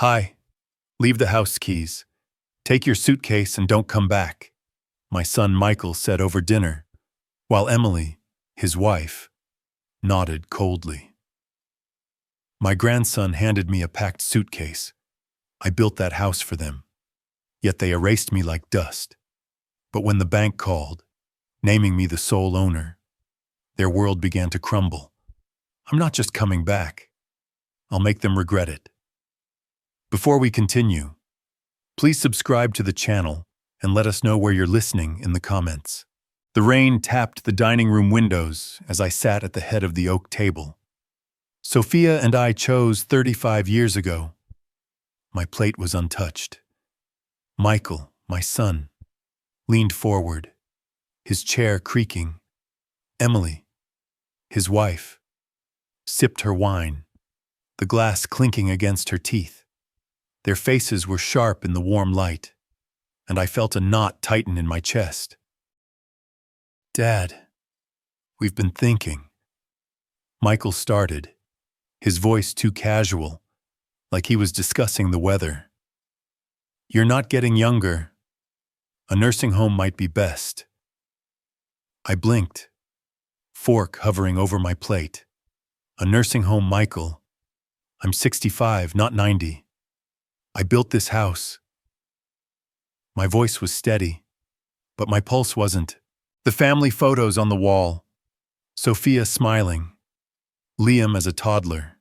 Hi, leave the house keys. Take your suitcase and don't come back, my son Michael said over dinner, while Emily, his wife, nodded coldly. My grandson handed me a packed suitcase. I built that house for them, yet they erased me like dust. But when the bank called, naming me the sole owner, their world began to crumble. I'm not just coming back. I'll make them regret it. Before we continue, please subscribe to the channel and let us know where you're listening in the comments. The rain tapped the dining room windows as I sat at the head of the oak table. Sophia and I chose 35 years ago. My plate was untouched. Michael, my son, leaned forward, his chair creaking. Emily, his wife, sipped her wine, the glass clinking against her teeth. Their faces were sharp in the warm light, and I felt a knot tighten in my chest. "Dad, we've been thinking," Michael started, his voice too casual, like he was discussing the weather. "You're not getting younger. A nursing home might be best." I blinked, fork hovering over my plate. "A nursing home, Michael. I'm 65, not 90. I built this house." My voice was steady, but my pulse wasn't. The family photos on the wall, Sophia smiling, Liam as a toddler,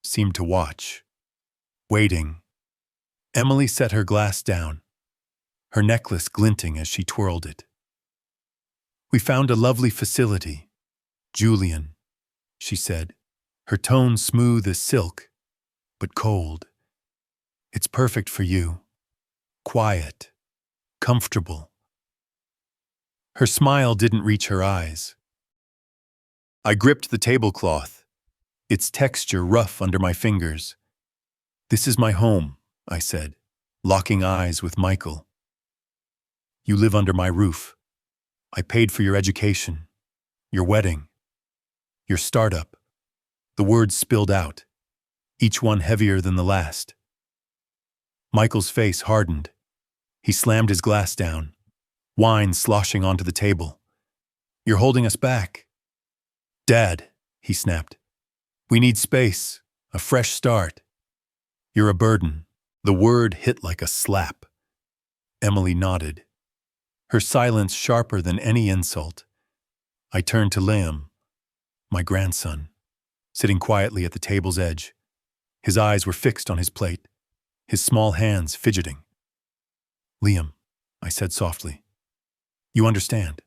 seemed to watch, waiting. Emily set her glass down, her necklace glinting as she twirled it. "We found a lovely facility, Julian," she said, her tone smooth as silk, but cold. "It's perfect for you. Quiet, comfortable." Her smile didn't reach her eyes. I gripped the tablecloth, its texture rough under my fingers. "This is my home," I said, locking eyes with Michael. "You live under my roof. I paid for your education, your wedding, your startup." The words spilled out, each one heavier than the last. Michael's face hardened. He slammed his glass down, wine sloshing onto the table. "You're holding us back." "Dad," he snapped. "We need space, a fresh start. You're a burden." The word hit like a slap. Emily nodded, her silence sharper than any insult. I turned to Liam, my grandson, sitting quietly at the table's edge. His eyes were fixed on his plate, his small hands fidgeting. "Liam," I said softly, "you understand,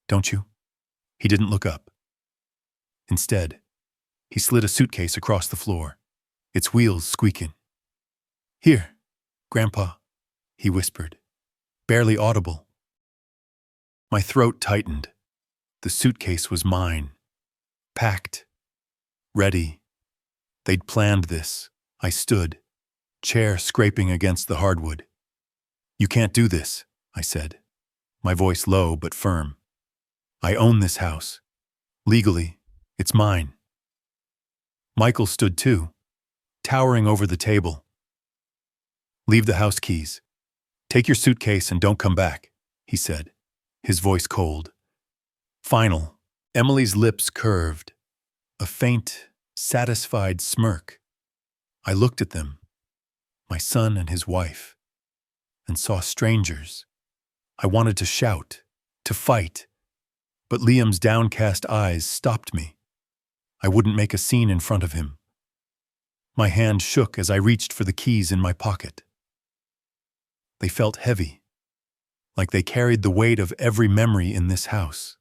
don't you?" He didn't look up. Instead, he slid a suitcase across the floor, its wheels squeaking. "Here, Grandpa," he whispered, barely audible. My throat tightened. The suitcase was mine, packed, ready. They'd planned this. I stood, chair scraping against the hardwood. "You can't do this," I said, my voice low but firm. "I own this house. Legally, it's mine." Michael stood too, towering over the table. "Leave the house keys. Take your suitcase and don't come back," he said, his voice cold. Final. Emily's lips curved, a faint, satisfied smirk. I looked at them, my son and his wife, and saw strangers. I wanted to shout, to fight, but Liam's downcast eyes stopped me. I wouldn't make a scene in front of him. My hand shook as I reached for the keys in my pocket. They felt heavy, like they carried the weight of every memory in this house.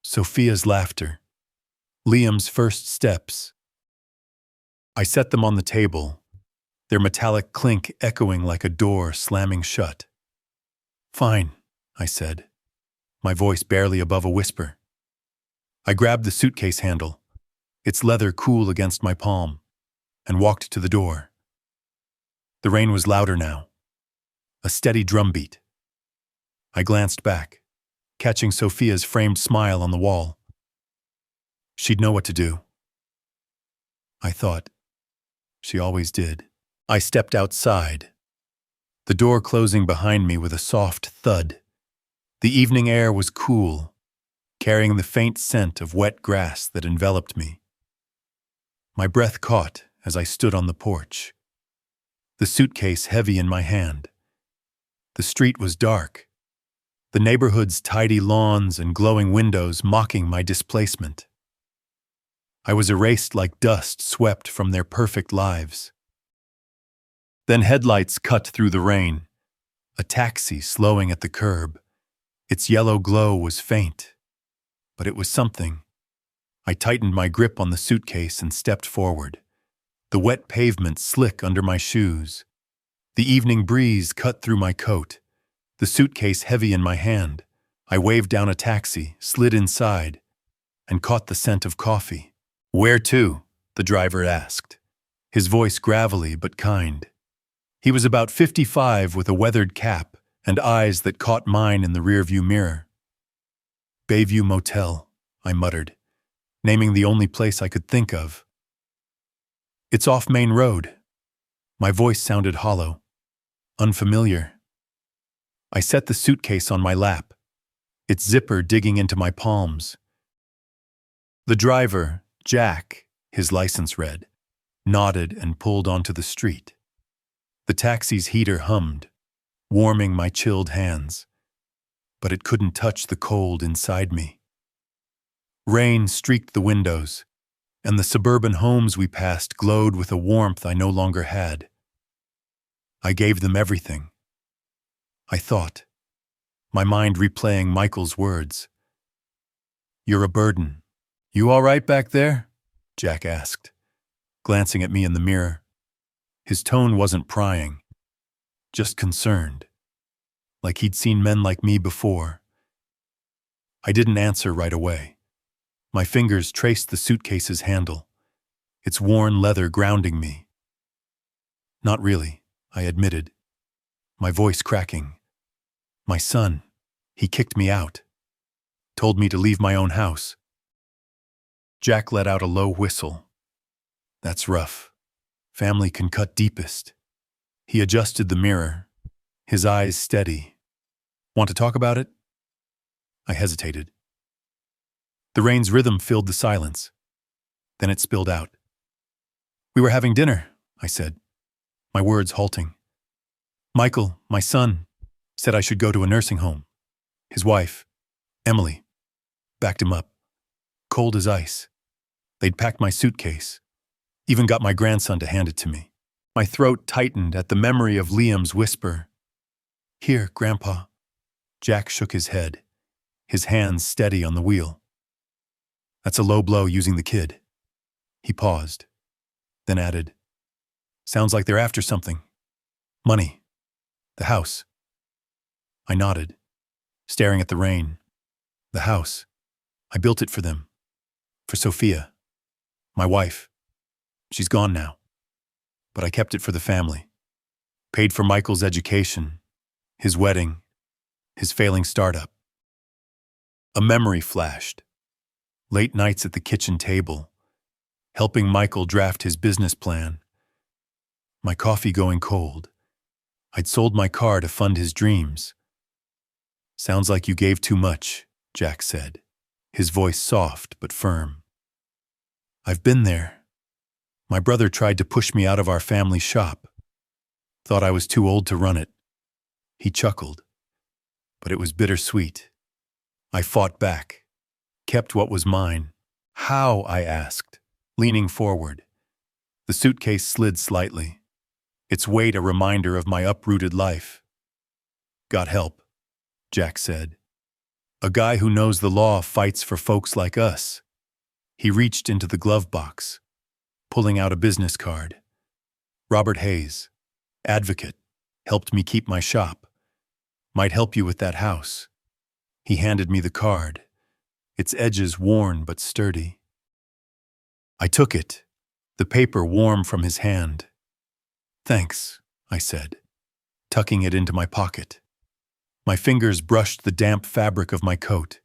Sophia's laughter, Liam's first steps. I set them on the table, their metallic clink echoing like a door slamming shut. "Fine," I said, my voice barely above a whisper. I grabbed the suitcase handle, its leather cool against my palm, and walked to the door. The rain was louder now, a steady drumbeat. I glanced back, catching Sophia's framed smile on the wall. She'd know what to do. I thought, She always did. I stepped outside, the door closing behind me with a soft thud. The evening air was cool, carrying the faint scent of wet grass that enveloped me. My breath caught as I stood on the porch, the suitcase heavy in my hand. The street was dark, the neighborhood's tidy lawns and glowing windows mocking my displacement. I was erased like dust swept from their perfect lives. Then headlights cut through the rain, a taxi slowing at the curb. Its yellow glow was faint, but it was something. I tightened my grip on the suitcase and stepped forward, the wet pavement slick under my shoes. The evening breeze cut through my coat, the suitcase heavy in my hand. I waved down a taxi, slid inside, and caught the scent of coffee. "Where to?" the driver asked, his voice gravelly but kind. He was about 55 with a weathered cap and eyes that caught mine in the rearview mirror. "Bayview Motel," I muttered, naming the only place I could think of. "It's off Main Road." My voice sounded hollow, unfamiliar. I set the suitcase on my lap, its zipper digging into my palms. The driver, Jack, his license read, nodded and pulled onto the street. The taxi's heater hummed, warming my chilled hands, but it couldn't touch the cold inside me. Rain streaked the windows, and the suburban homes we passed glowed with a warmth I no longer had. I gave them everything. I thought, my mind replaying Michael's words. "You're a burden. You all right back there?" Jack asked, glancing at me in the mirror. His tone wasn't prying, just concerned, like he'd seen men like me before. I didn't answer right away. My fingers traced the suitcase's handle, its worn leather grounding me. "Not really," I admitted, my voice cracking. "My son, he kicked me out, told me to leave my own house." Jack let out a low whistle. "That's rough. Family can cut deepest." He adjusted the mirror, his eyes steady. "Want to talk about it?" I hesitated. The rain's rhythm filled the silence. Then it spilled out. "We were having dinner," I said, my words halting. "Michael, my son, said I should go to a nursing home. His wife, Emily, backed him up, cold as ice. They'd packed my suitcase, even got my grandson to hand it to me." My throat tightened at the memory of Liam's whisper. "Here, Grandpa." Jack shook his head, his hands steady on the wheel. "That's a low blow using the kid." He paused, then added, "Sounds like they're after something. Money. The house." I nodded, staring at the rain. "The house. I built it for them. For Sophia. My wife. She's gone now. But I kept it for the family. Paid for Michael's education, his wedding, his failing startup." A memory flashed. Late nights at the kitchen table, helping Michael draft his business plan. My coffee going cold. I'd sold my car to fund his dreams. "Sounds like you gave too much," Jack said, his voice soft but firm. "I've been there. My brother tried to push me out of our family shop. Thought I was too old to run it." He chuckled, but it was bittersweet. I fought back, kept what was mine. "How?" I asked, leaning forward. The suitcase slid slightly, its weight a reminder of my uprooted life. "Got help," Jack said. "A guy who knows the law fights for folks like us." He reached into the glove box, pulling out a business card. "Robert Hayes, advocate, helped me keep my shop. Might help you with that house." He handed me the card, its edges worn but sturdy. I took it, the paper warm from his hand. "Thanks," I said, tucking it into my pocket. My fingers brushed the damp fabric of my coat,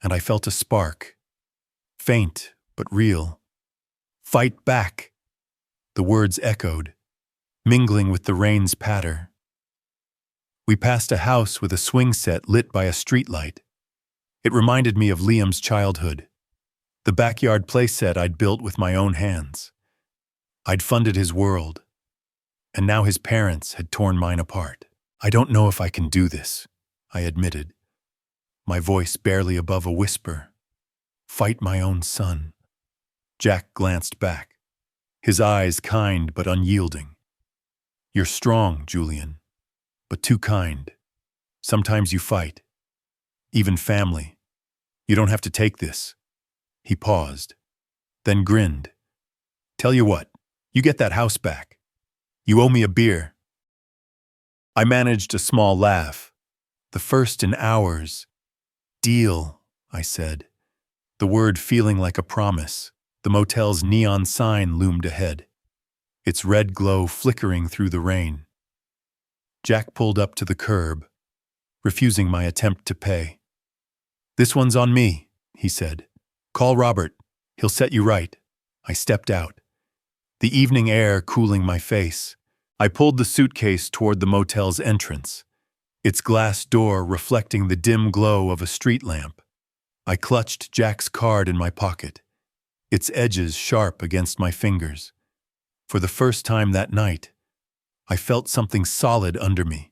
and I felt a spark, faint but real. "Fight back." The words echoed, mingling with the rain's patter. We passed a house with a swing set lit by a streetlight. It reminded me of Liam's childhood, the backyard playset I'd built with my own hands. I'd funded his world, and now his parents had torn mine apart. I don't know if I can do this, I admitted, my voice barely above a whisper. Fight my own son. Jack glanced back, his eyes kind but unyielding. You're strong, Julian, but too kind. Sometimes you fight. Even family. You don't have to take this. He paused, then grinned. Tell you what, you get that house back. You owe me a beer. I managed a small laugh, the first in hours. Deal, I said, the word feeling like a promise. The motel's neon sign loomed ahead, its red glow flickering through the rain. Jack pulled up to the curb, refusing my attempt to pay. This one's on me, he said. Call Robert. He'll set you right. I stepped out, the evening air cooling my face. I pulled the suitcase toward the motel's entrance, its glass door reflecting the dim glow of a street lamp. I clutched Jack's card in my pocket, its edges sharp against my fingers. For the first time that night, I felt something solid under me,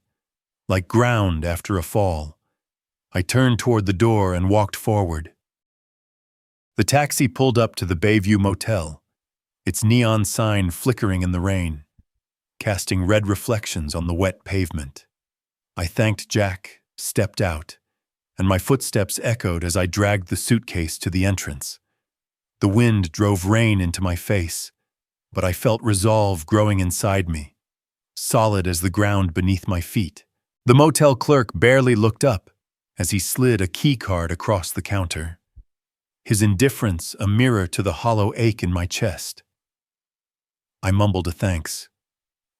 like ground after a fall. I turned toward the door and walked forward. The taxi pulled up to the Bayview Motel, its neon sign flickering in the rain, casting red reflections on the wet pavement. I thanked Jack, stepped out, and my footsteps echoed as I dragged the suitcase to the entrance. The wind drove rain into my face, but I felt resolve growing inside me, solid as the ground beneath my feet. The motel clerk barely looked up as he slid a key card across the counter, his indifference a mirror to the hollow ache in my chest. I mumbled a thanks,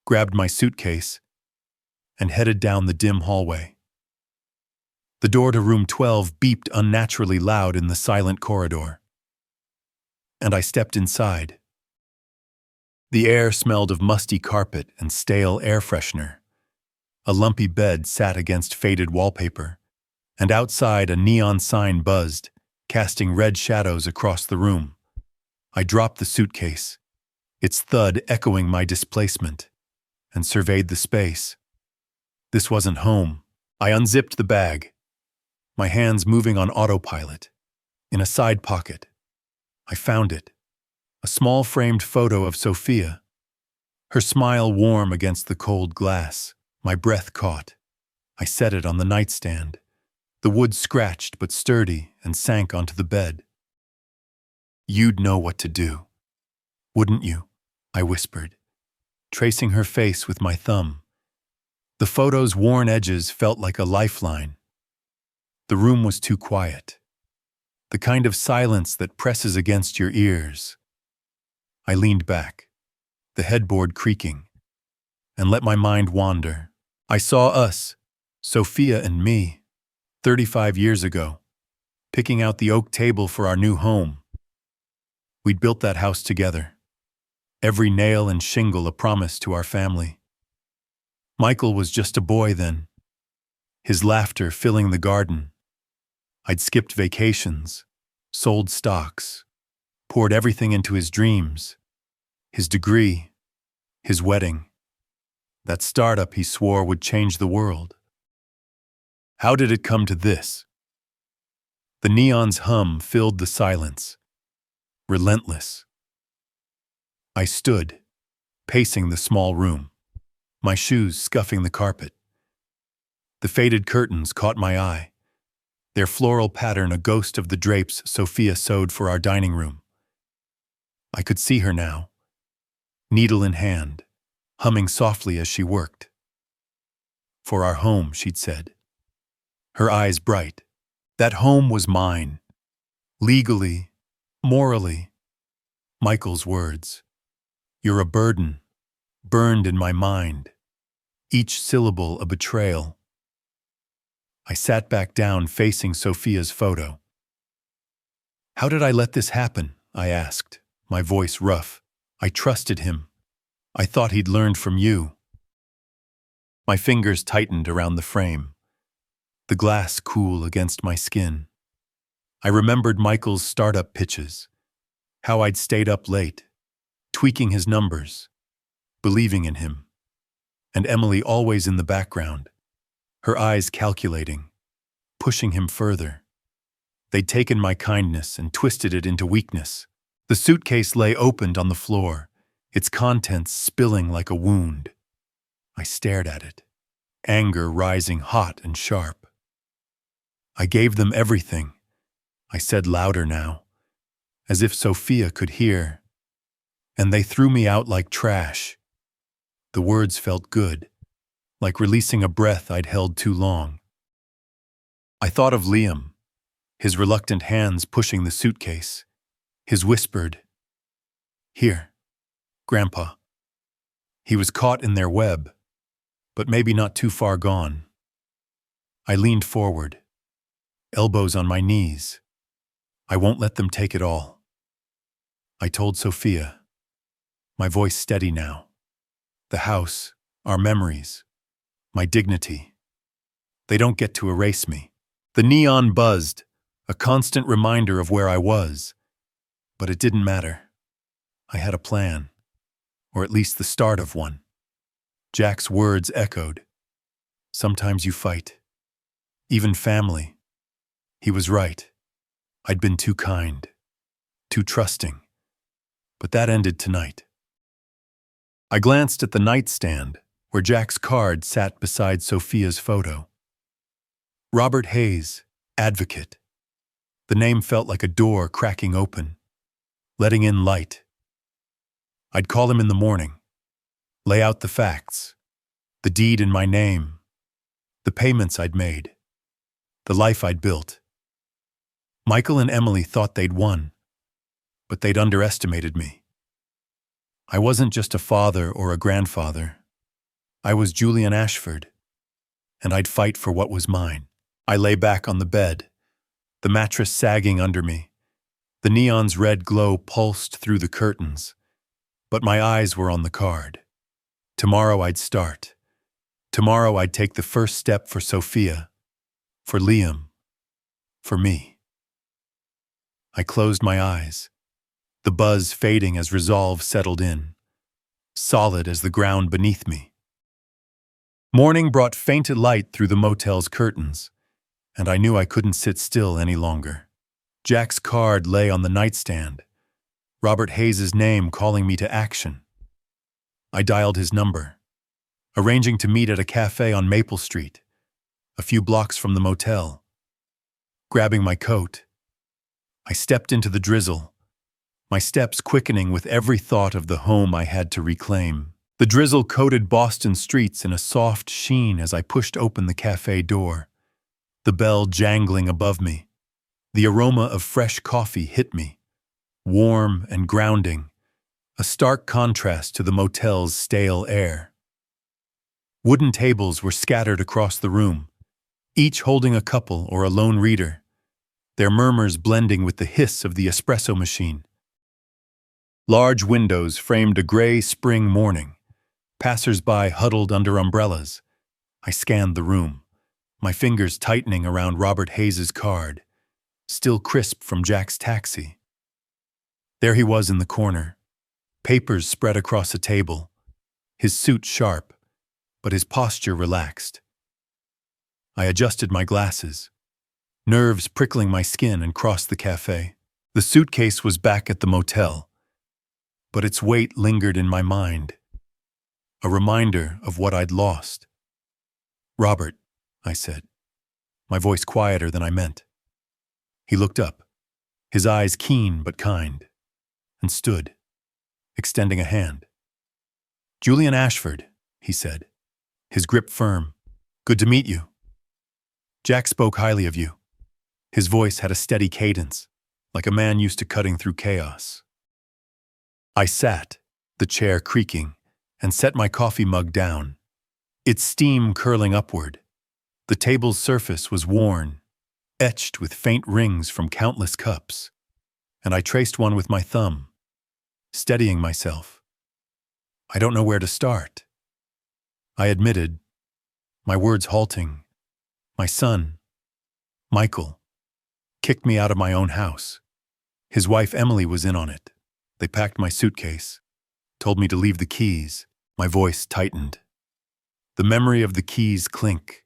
grabbed my suitcase, and headed down the dim hallway. The door to room 12 beeped unnaturally loud in the silent corridor, and I stepped inside. The air smelled of musty carpet and stale air freshener. A lumpy bed sat against faded wallpaper, and outside a neon sign buzzed, casting red shadows across the room. I dropped the suitcase, its thud echoing my displacement, and surveyed the space. This wasn't home. I unzipped the bag, my hands moving on autopilot. In a side pocket, I found it, a small framed photo of Sophia, her smile warm against the cold glass. My breath caught. I set it on the nightstand. The wood scratched but sturdy and sank onto the bed. You'd know what to do, wouldn't you? I whispered, tracing her face with my thumb. The photo's worn edges felt like a lifeline. The room was too quiet, the kind of silence that presses against your ears. I leaned back, the headboard creaking, and let my mind wander. I saw us, Sophia and me, 35 years ago, picking out the oak table for our new home. We'd built that house together, every nail and shingle a promise to our family. Michael was just a boy then, his laughter filling the garden. I'd skipped vacations, sold stocks, poured everything into his dreams, his degree, his wedding, that startup he swore would change the world. How did it come to this? The neon's hum filled the silence, relentless. I stood, pacing the small room, my shoes scuffing the carpet. The faded curtains caught my eye, their floral pattern a ghost of the drapes Sophia sewed for our dining room. I could see her now, needle in hand, humming softly as she worked. For our home, she'd said, her eyes bright. That home was mine, legally, morally. Michael's words, you're a burden, burned in my mind, each syllable a betrayal. I sat back down facing Sophia's photo. How did I let this happen? I asked, my voice rough. I trusted him, I thought he'd learned from you. My fingers tightened around the frame, the glass cool against my skin. I remembered Michael's startup pitches, how I'd stayed up late, tweaking his numbers, believing in him. And Emily always in the background, her eyes calculating, pushing him further. They'd taken my kindness and twisted it into weakness. The suitcase lay opened on the floor, its contents spilling like a wound. I stared at it, anger rising hot and sharp. I gave them everything, I said louder now, as if Sophia could hear. And they threw me out like trash. The words felt good, like releasing a breath I'd held too long. I thought of Liam, his reluctant hands pushing the suitcase, his whispered, "Here, Grandpa." He was caught in their web, but maybe not too far gone. I leaned forward, elbows on my knees. I won't let them take it all. I told Sophia, my voice steady now. The house, our memories, my dignity. They don't get to erase me. The neon buzzed, a constant reminder of where I was. But it didn't matter. I had a plan, or at least the start of one. Jack's words echoed. Sometimes you fight. Even family. He was right. I'd been too kind, too trusting. But that ended tonight. I glanced at the nightstand, where Jack's card sat beside Sophia's photo. Robert Hayes, advocate. The name felt like a door cracking open, letting in light. I'd call him in the morning, lay out the facts, the deed in my name, the payments I'd made, the life I'd built. Michael and Emily thought they'd won, but they'd underestimated me. I wasn't just a father or a grandfather. I was Julian Ashford, and I'd fight for what was mine. I lay back on the bed, the mattress sagging under me. The neon's red glow pulsed through the curtains, but my eyes were on the card. Tomorrow I'd start. Tomorrow I'd take the first step for Sophia, for Liam, for me. I closed my eyes, the buzz fading as resolve settled in, solid as the ground beneath me. Morning brought fainted light through the motel's curtains, and I knew I couldn't sit still any longer. Jack's card lay on the nightstand, Robert Hayes' name calling me to action. I dialed his number, arranging to meet at a cafe on Maple Street, a few blocks from the motel. Grabbing my coat, I stepped into the drizzle, my steps quickening with every thought of the home I had to reclaim. The drizzle coated Boston streets in a soft sheen as I pushed open the cafe door, the bell jangling above me. The aroma of fresh coffee hit me, warm and grounding, a stark contrast to the motel's stale air. Wooden tables were scattered across the room, each holding a couple or a lone reader, their murmurs blending with the hiss of the espresso machine. Large windows framed a gray spring morning. Passers-by huddled under umbrellas. I scanned the room, my fingers tightening around Robert Hayes' card, still crisp from Jack's taxi. There he was in the corner, papers spread across a table, his suit sharp, but his posture relaxed. I adjusted my glasses, nerves prickling my skin, and crossed the cafe. The suitcase was back at the motel, but its weight lingered in my mind, a reminder of what I'd lost. "Robert," I said, my voice quieter than I meant. He looked up, his eyes keen but kind, and stood, extending a hand. "Julian Ashford," he said, his grip firm. "Good to meet you." "Jack spoke highly of you." His voice had a steady cadence, like a man used to cutting through chaos. I sat, the chair creaking, and set my coffee mug down, its steam curling upward. The table's surface was worn, etched with faint rings from countless cups, and I traced one with my thumb, steadying myself. I don't know where to start. I admitted, my words halting. My son, Michael, kicked me out of my own house. His wife Emily was in on it. They packed my suitcase, told me to leave the keys. My voice tightened. The memory of the keys clink,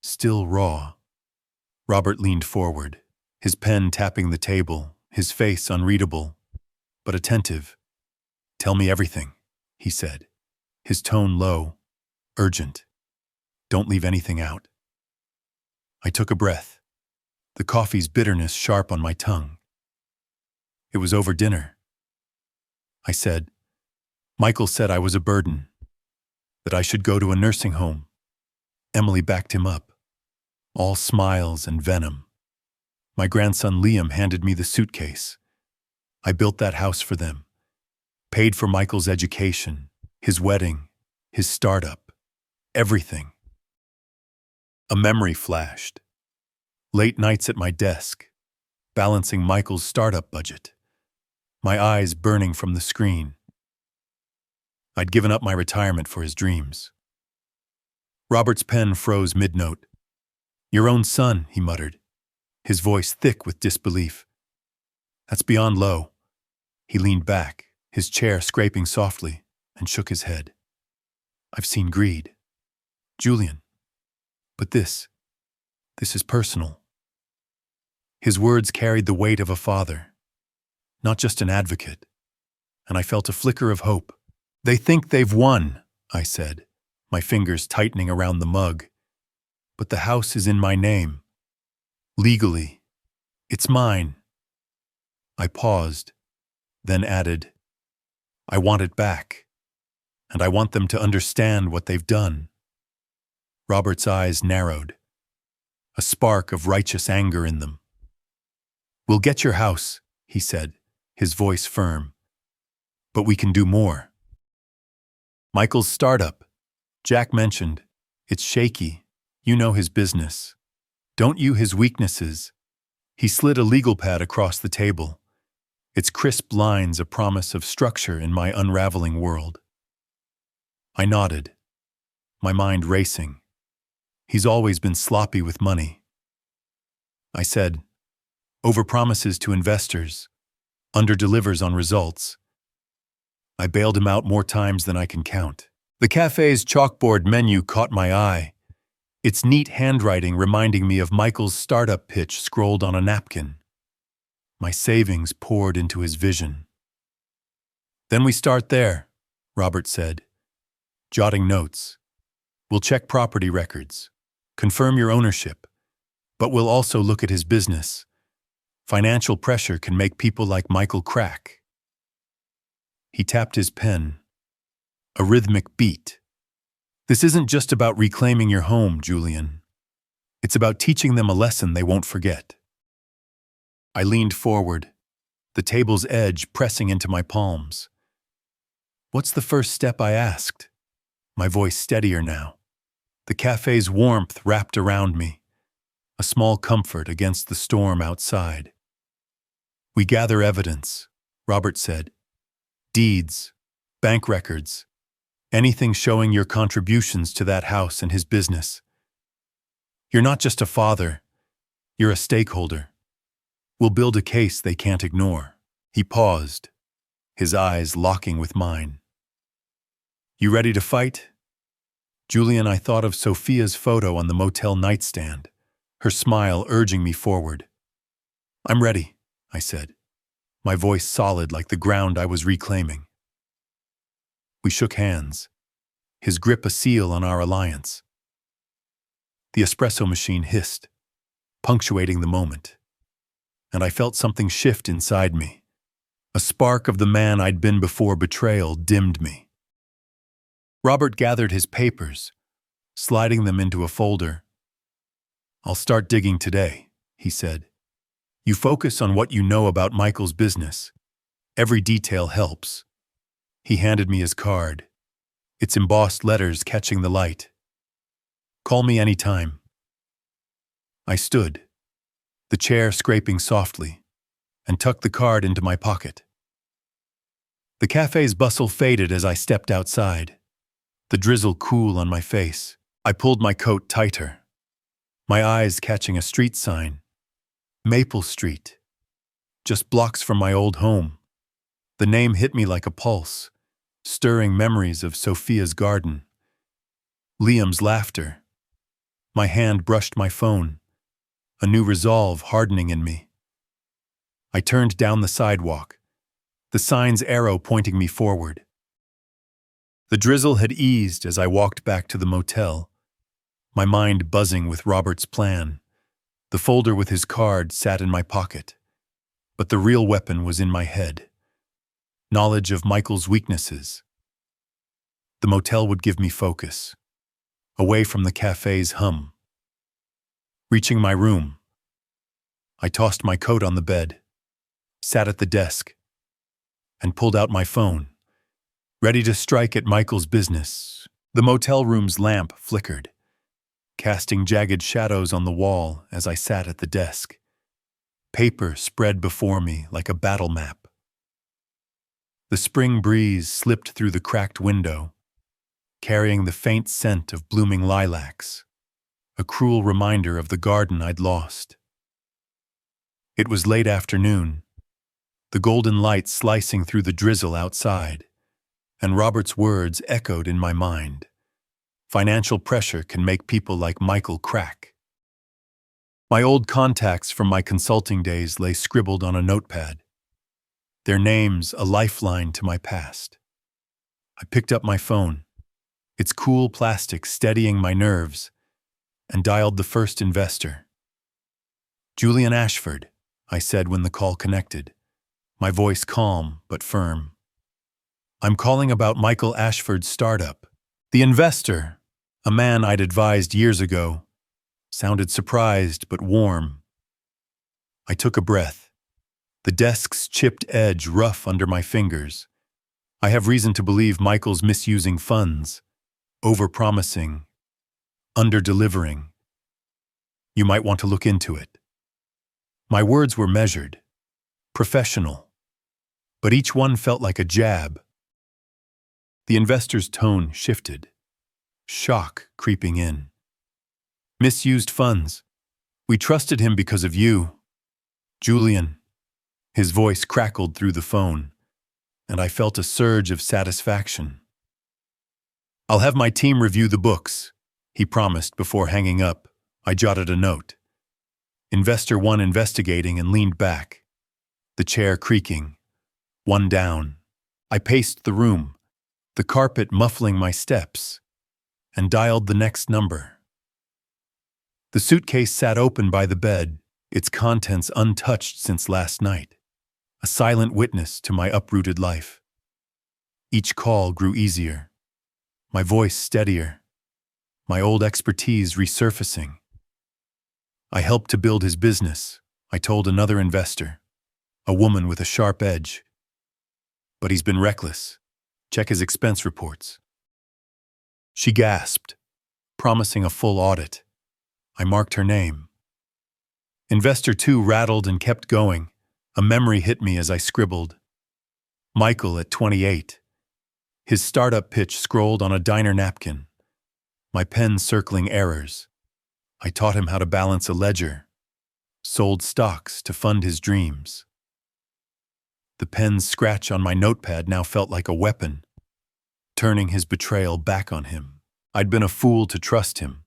still raw. Robert leaned forward, his pen tapping the table, his face unreadable, but attentive. "Tell me everything," he said, his tone low, urgent. "Don't leave anything out." I took a breath, the coffee's bitterness sharp on my tongue. It was over dinner. I said, "Michael said I was a burden, that I should go to a nursing home." Emily backed him up, all smiles and venom. My grandson Liam handed me the suitcase. I built that house for them, paid for Michael's education, his wedding, his startup, everything. A memory flashed. Late nights at my desk, balancing Michael's startup budget, my eyes burning from the screen. I'd given up my retirement for his dreams. Robert's pen froze mid-note. "Your own son," he muttered, his voice thick with disbelief. "That's beyond low." He leaned back, his chair scraping softly, and shook his head. "I've seen greed, Julian. But this is personal." His words carried the weight of a father, not just an advocate, and I felt a flicker of hope. "They think they've won," I said, my fingers tightening around the mug. "But the house is in my name. Legally, it's mine." I paused, then added, "I want it back, and I want them to understand what they've done." Robert's eyes narrowed, a spark of righteous anger in them. "We'll get your house," he said, his voice firm. "But we can do more." "Michael's startup," Jack mentioned. "It's shaky. You know his business. Don't you his weaknesses?" He slid a legal pad across the table, its crisp lines a promise of structure in my unraveling world. I nodded, my mind racing. He's always been sloppy with money. I said, "Overpromises to investors, underdelivers on results." I bailed him out more times than I can count. The cafe's chalkboard menu caught my eye, its neat handwriting reminding me of Michael's startup pitch scrolled on a napkin. My savings poured into his vision. "Then we start there," Robert said, jotting notes. "We'll check property records, confirm your ownership, but we'll also look at his business. Financial pressure can make people like Michael crack." He tapped his pen, a rhythmic beat. "This isn't just about reclaiming your home, Julian. It's about teaching them a lesson they won't forget." I leaned forward, the table's edge pressing into my palms. "What's the first step?" I asked, my voice steadier now. The cafe's warmth wrapped around me, a small comfort against the storm outside. "We gather evidence," Robert said. "Deeds, bank records, anything showing your contributions to that house and his business. You're not just a father, you're a stakeholder. We'll build a case they can't ignore." He paused, his eyes locking with mine. "You ready to fight?" Julian, I thought of Sophia's photo on the motel nightstand, her smile urging me forward. "I'm ready," I said, my voice solid like the ground I was reclaiming. We shook hands, his grip a seal on our alliance. The espresso machine hissed, punctuating the moment, and I felt something shift inside me. A spark of the man I'd been before betrayal dimmed me. Robert gathered his papers, sliding them into a folder. "I'll start digging today," he said. "You focus on what you know about Michael's business. Every detail helps." He handed me his card, its embossed letters catching the light. "Call me anytime." I stood, the chair scraping softly, and tucked the card into my pocket. The cafe's bustle faded as I stepped outside, the drizzle cool on my face. I pulled my coat tighter, my eyes catching a street sign. Maple Street, just blocks from my old home. The name hit me like a pulse, stirring memories of Sophia's garden. Liam's laughter. My hand brushed my phone, a new resolve hardening in me. I turned down the sidewalk, the sign's arrow pointing me forward. The drizzle had eased as I walked back to the motel, my mind buzzing with Robert's plan. The folder with his card sat in my pocket, but the real weapon was in my head. Knowledge of Michael's weaknesses. The motel would give me focus, away from the cafe's hum. Reaching my room, I tossed my coat on the bed, sat at the desk, and pulled out my phone, ready to strike at Michael's business. The motel room's lamp flickered, casting jagged shadows on the wall as I sat at the desk. Paper spread before me like a battle map. The spring breeze slipped through the cracked window, carrying the faint scent of blooming lilacs, a cruel reminder of the garden I'd lost. It was late afternoon, the golden light slicing through the drizzle outside, and Robert's words echoed in my mind. Financial pressure can make people like Michael crack. My old contacts from my consulting days lay scribbled on a notepad, their names a lifeline to my past. I picked up my phone, its cool plastic steadying my nerves, and dialed the first investor. Julian Ashford, I said when the call connected, my voice calm but firm. I'm calling about Michael Ashford's startup. The investor, a man I'd advised years ago, sounded surprised but warm. I took a breath, the desk's chipped edge rough under my fingers. I have reason to believe Michael's misusing funds, overpromising, under-delivering. You might want to look into it. My words were measured, professional, but each one felt like a jab. The investor's tone shifted, shock creeping in. Misused funds. We trusted him because of you. Julian. His voice crackled through the phone, and I felt a surge of satisfaction. I'll have my team review the books, he promised before hanging up. I jotted a note. Investor 1 investigating and leaned back, the chair creaking, one down. I paced the room, the carpet muffling my steps, and dialed the next number. The suitcase sat open by the bed, its contents untouched since last night, a silent witness to my uprooted life. Each call grew easier, my voice steadier, my old expertise resurfacing. I helped to build his business, I told another investor, a woman with a sharp edge. But he's been reckless. Check his expense reports. She gasped, promising a full audit. I marked her name. Investor 2 rattled and kept going. A memory hit me as I scribbled. Michael at 28. His startup pitch scrolled on a diner napkin, my pen circling errors. I taught him how to balance a ledger, sold stocks to fund his dreams. The pen's scratch on my notepad now felt like a weapon, turning his betrayal back on him. I'd been a fool to trust him,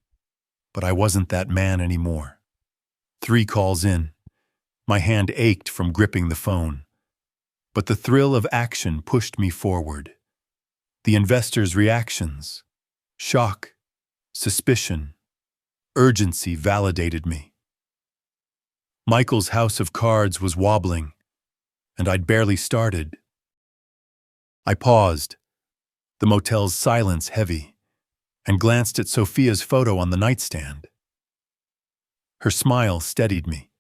but I wasn't that man anymore. 3 calls in, my hand ached from gripping the phone, but the thrill of action pushed me forward. The investor's reactions, shock, suspicion, urgency validated me. Michael's house of cards was wobbling, and I'd barely started. I paused, the motel's silence heavy, and glanced at Sophia's photo on the nightstand. Her smile steadied me,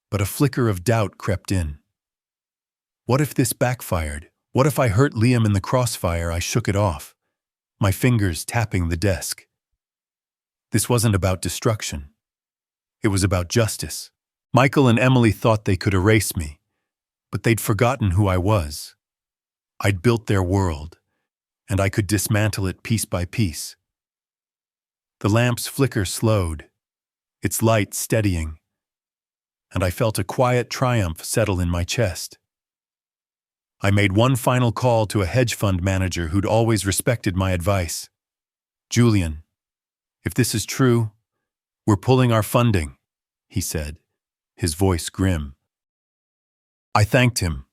but a flicker of doubt crept in. What if this backfired? What if I hurt Liam in the crossfire? I shook it off, my fingers tapping the desk. This wasn't about destruction. It was about justice. Michael and Emily thought they could erase me, but they'd forgotten who I was. I'd built their world, and I could dismantle it piece by piece. The lamp's flicker slowed, its light steadying, and I felt a quiet triumph settle in my chest. I made one final call to a hedge fund manager who'd always respected my advice. "Julian, if this is true, we're pulling our funding," he said, his voice grim. I thanked him,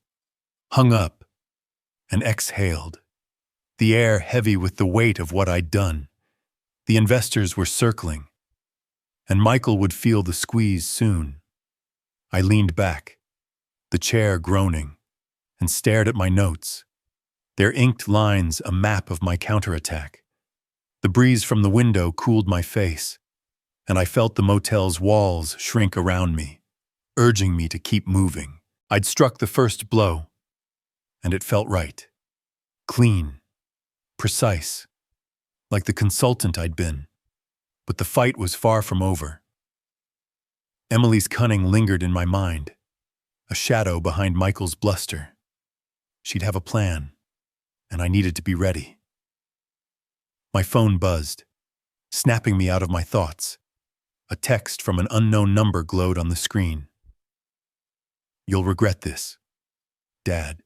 hung up, and exhaled, the air heavy with the weight of what I'd done. The investors were circling, and Michael would feel the squeeze soon. I leaned back, the chair groaning, and stared at my notes, their inked lines a map of my counterattack. The breeze from the window cooled my face, and I felt the motel's walls shrink around me, urging me to keep moving. I'd struck the first blow, and it felt right. Clean, precise, like the consultant I'd been. But the fight was far from over. Emily's cunning lingered in my mind, a shadow behind Michael's bluster. She'd have a plan, and I needed to be ready. My phone buzzed, snapping me out of my thoughts. A text from an unknown number glowed on the screen. "You'll regret this, Dad."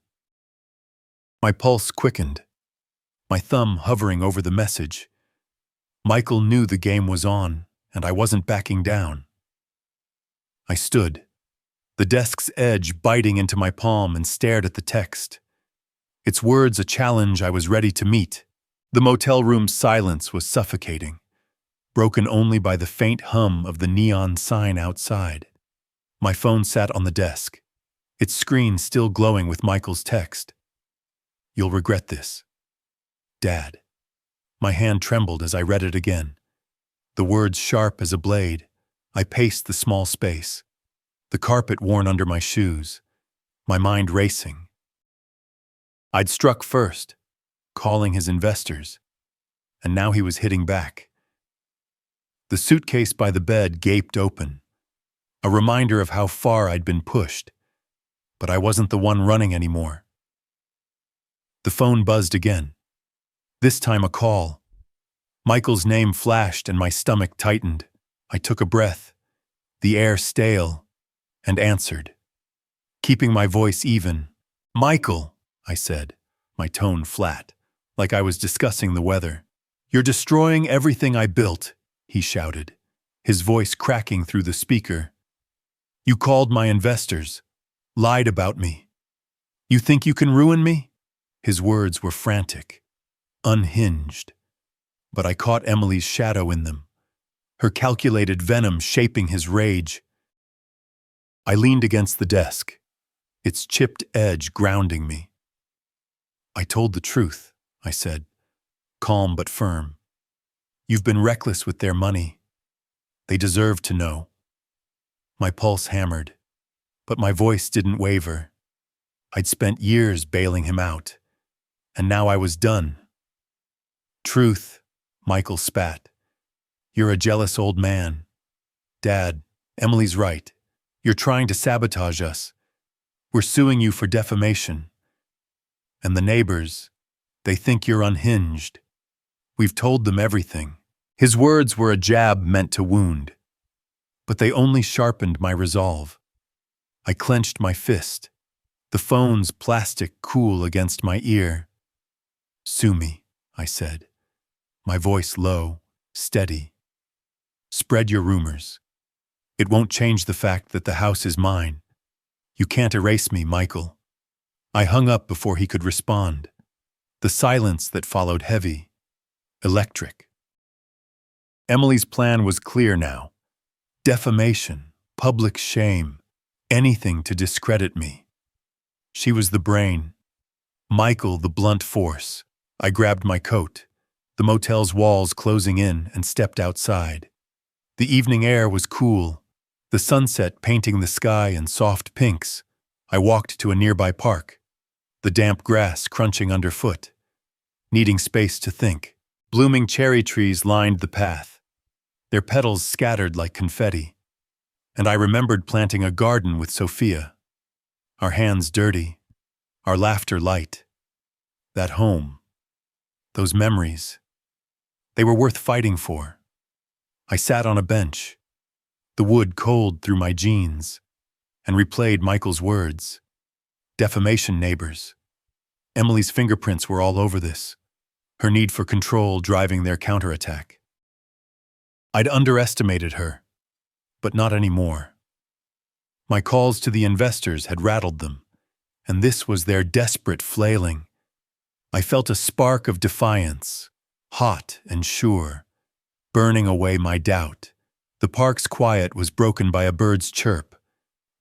My pulse quickened, my thumb hovering over the message. Michael knew the game was on, and I wasn't backing down. I stood, the desk's edge biting into my palm, and stared at the text. Its words a challenge I was ready to meet. The motel room's silence was suffocating, broken only by the faint hum of the neon sign outside. My phone sat on the desk, its screen still glowing with Michael's text. "You'll regret this, Dad." My hand trembled as I read it again. The words sharp as a blade. I paced the small space, the carpet worn under my shoes, my mind racing. I'd struck first, calling his investors, and now he was hitting back. The suitcase by the bed gaped open, a reminder of how far I'd been pushed, but I wasn't the one running anymore. The phone buzzed again, this time a call. Michael's name flashed and my stomach tightened. I took a breath, the air stale, and answered, keeping my voice even. "Michael," I said, my tone flat, like I was discussing the weather. "You're destroying everything I built," he shouted, his voice cracking through the speaker. "You called my investors, lied about me. You think you can ruin me?" His words were frantic, unhinged, but I caught Emily's shadow in them, her calculated venom shaping his rage. I leaned against the desk, its chipped edge grounding me. "I told the truth," I said, calm but firm. "You've been reckless with their money. They deserve to know." My pulse hammered, but my voice didn't waver. I'd spent years bailing him out, and now I was done. "Truth," Michael spat. "You're a jealous old man. Dad, Emily's right. You're trying to sabotage us. We're suing you for defamation. And the neighbors, they think you're unhinged. We've told them everything." His words were a jab meant to wound, but they only sharpened my resolve. I clenched my fist, the phone's plastic cool against my ear. "Sue me," I said, my voice low, steady. "Spread your rumors. It won't change the fact that the house is mine. You can't erase me, Michael." I hung up before he could respond. The silence that followed heavy, electric. Emily's plan was clear now. Defamation, public shame, anything to discredit me. She was the brain, Michael the blunt force. I grabbed my coat, the motel's walls closing in, and stepped outside. The evening air was cool, the sunset painting the sky in soft pinks. I walked to a nearby park, the damp grass crunching underfoot, needing space to think. Blooming cherry trees lined the path, their petals scattered like confetti, and I remembered planting a garden with Sophia, our hands dirty, our laughter light. That home, those memories, they were worth fighting for. I sat on a bench, the wood cold through my jeans, and replayed Michael's words. Defamation neighbors. Emily's fingerprints were all over this, her need for control driving their counterattack. I'd underestimated her, but not anymore. My calls to the investors had rattled them, and this was their desperate flailing. I felt a spark of defiance, hot and sure, burning away my doubt. The park's quiet was broken by a bird's chirp.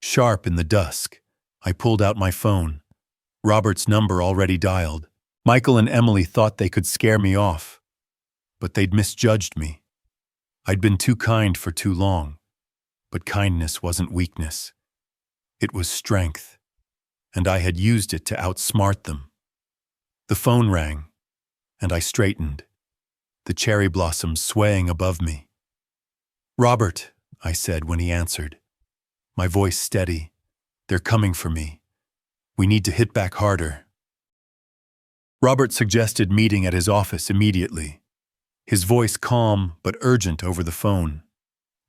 Sharp in the dusk, I pulled out my phone. Robert's number already dialed. Michael and Emily thought they could scare me off, but they'd misjudged me. I'd been too kind for too long, but kindness wasn't weakness. It was strength, and I had used it to outsmart them. The phone rang, and I straightened, the cherry blossoms swaying above me. "Robert," I said when he answered, my voice steady. "They're coming for me. We need to hit back harder." Robert suggested meeting at his office immediately, his voice calm but urgent over the phone.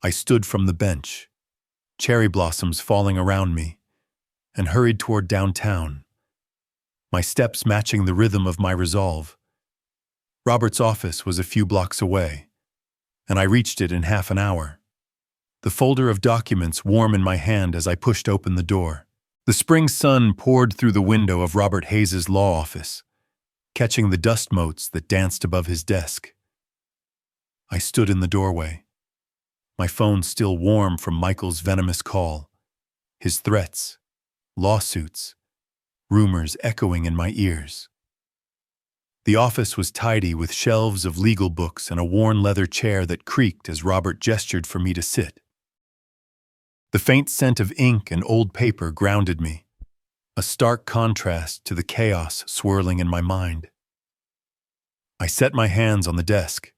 I stood from the bench, cherry blossoms falling around me, and hurried toward downtown, my steps matching the rhythm of my resolve. Robert's office was a few blocks away, and I reached it in half an hour, the folder of documents warm in my hand as I pushed open the door. The spring sun poured through the window of Robert Hayes's law office, catching the dust motes that danced above his desk. I stood in the doorway, my phone still warm from Michael's venomous call, his threats, lawsuits, rumors echoing in my ears. The office was tidy with shelves of legal books and a worn leather chair that creaked as Robert gestured for me to sit. The faint scent of ink and old paper grounded me, a stark contrast to the chaos swirling in my mind. I set my hands on the desk,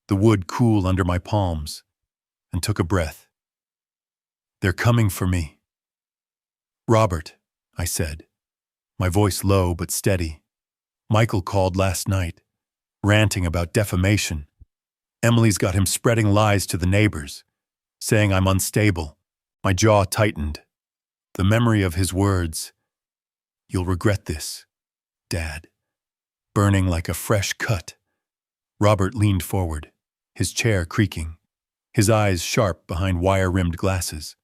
the wood cool under my palms, and took a breath. "They're coming for me." "Robert," I said, my voice low but steady. "Michael called last night, ranting about defamation. Emily's got him spreading lies to the neighbors, saying I'm unstable." My jaw tightened. The memory of his words, "You'll regret this, Dad," burning like a fresh cut. Robert leaned forward, his chair creaking, his eyes sharp behind wire-rimmed glasses.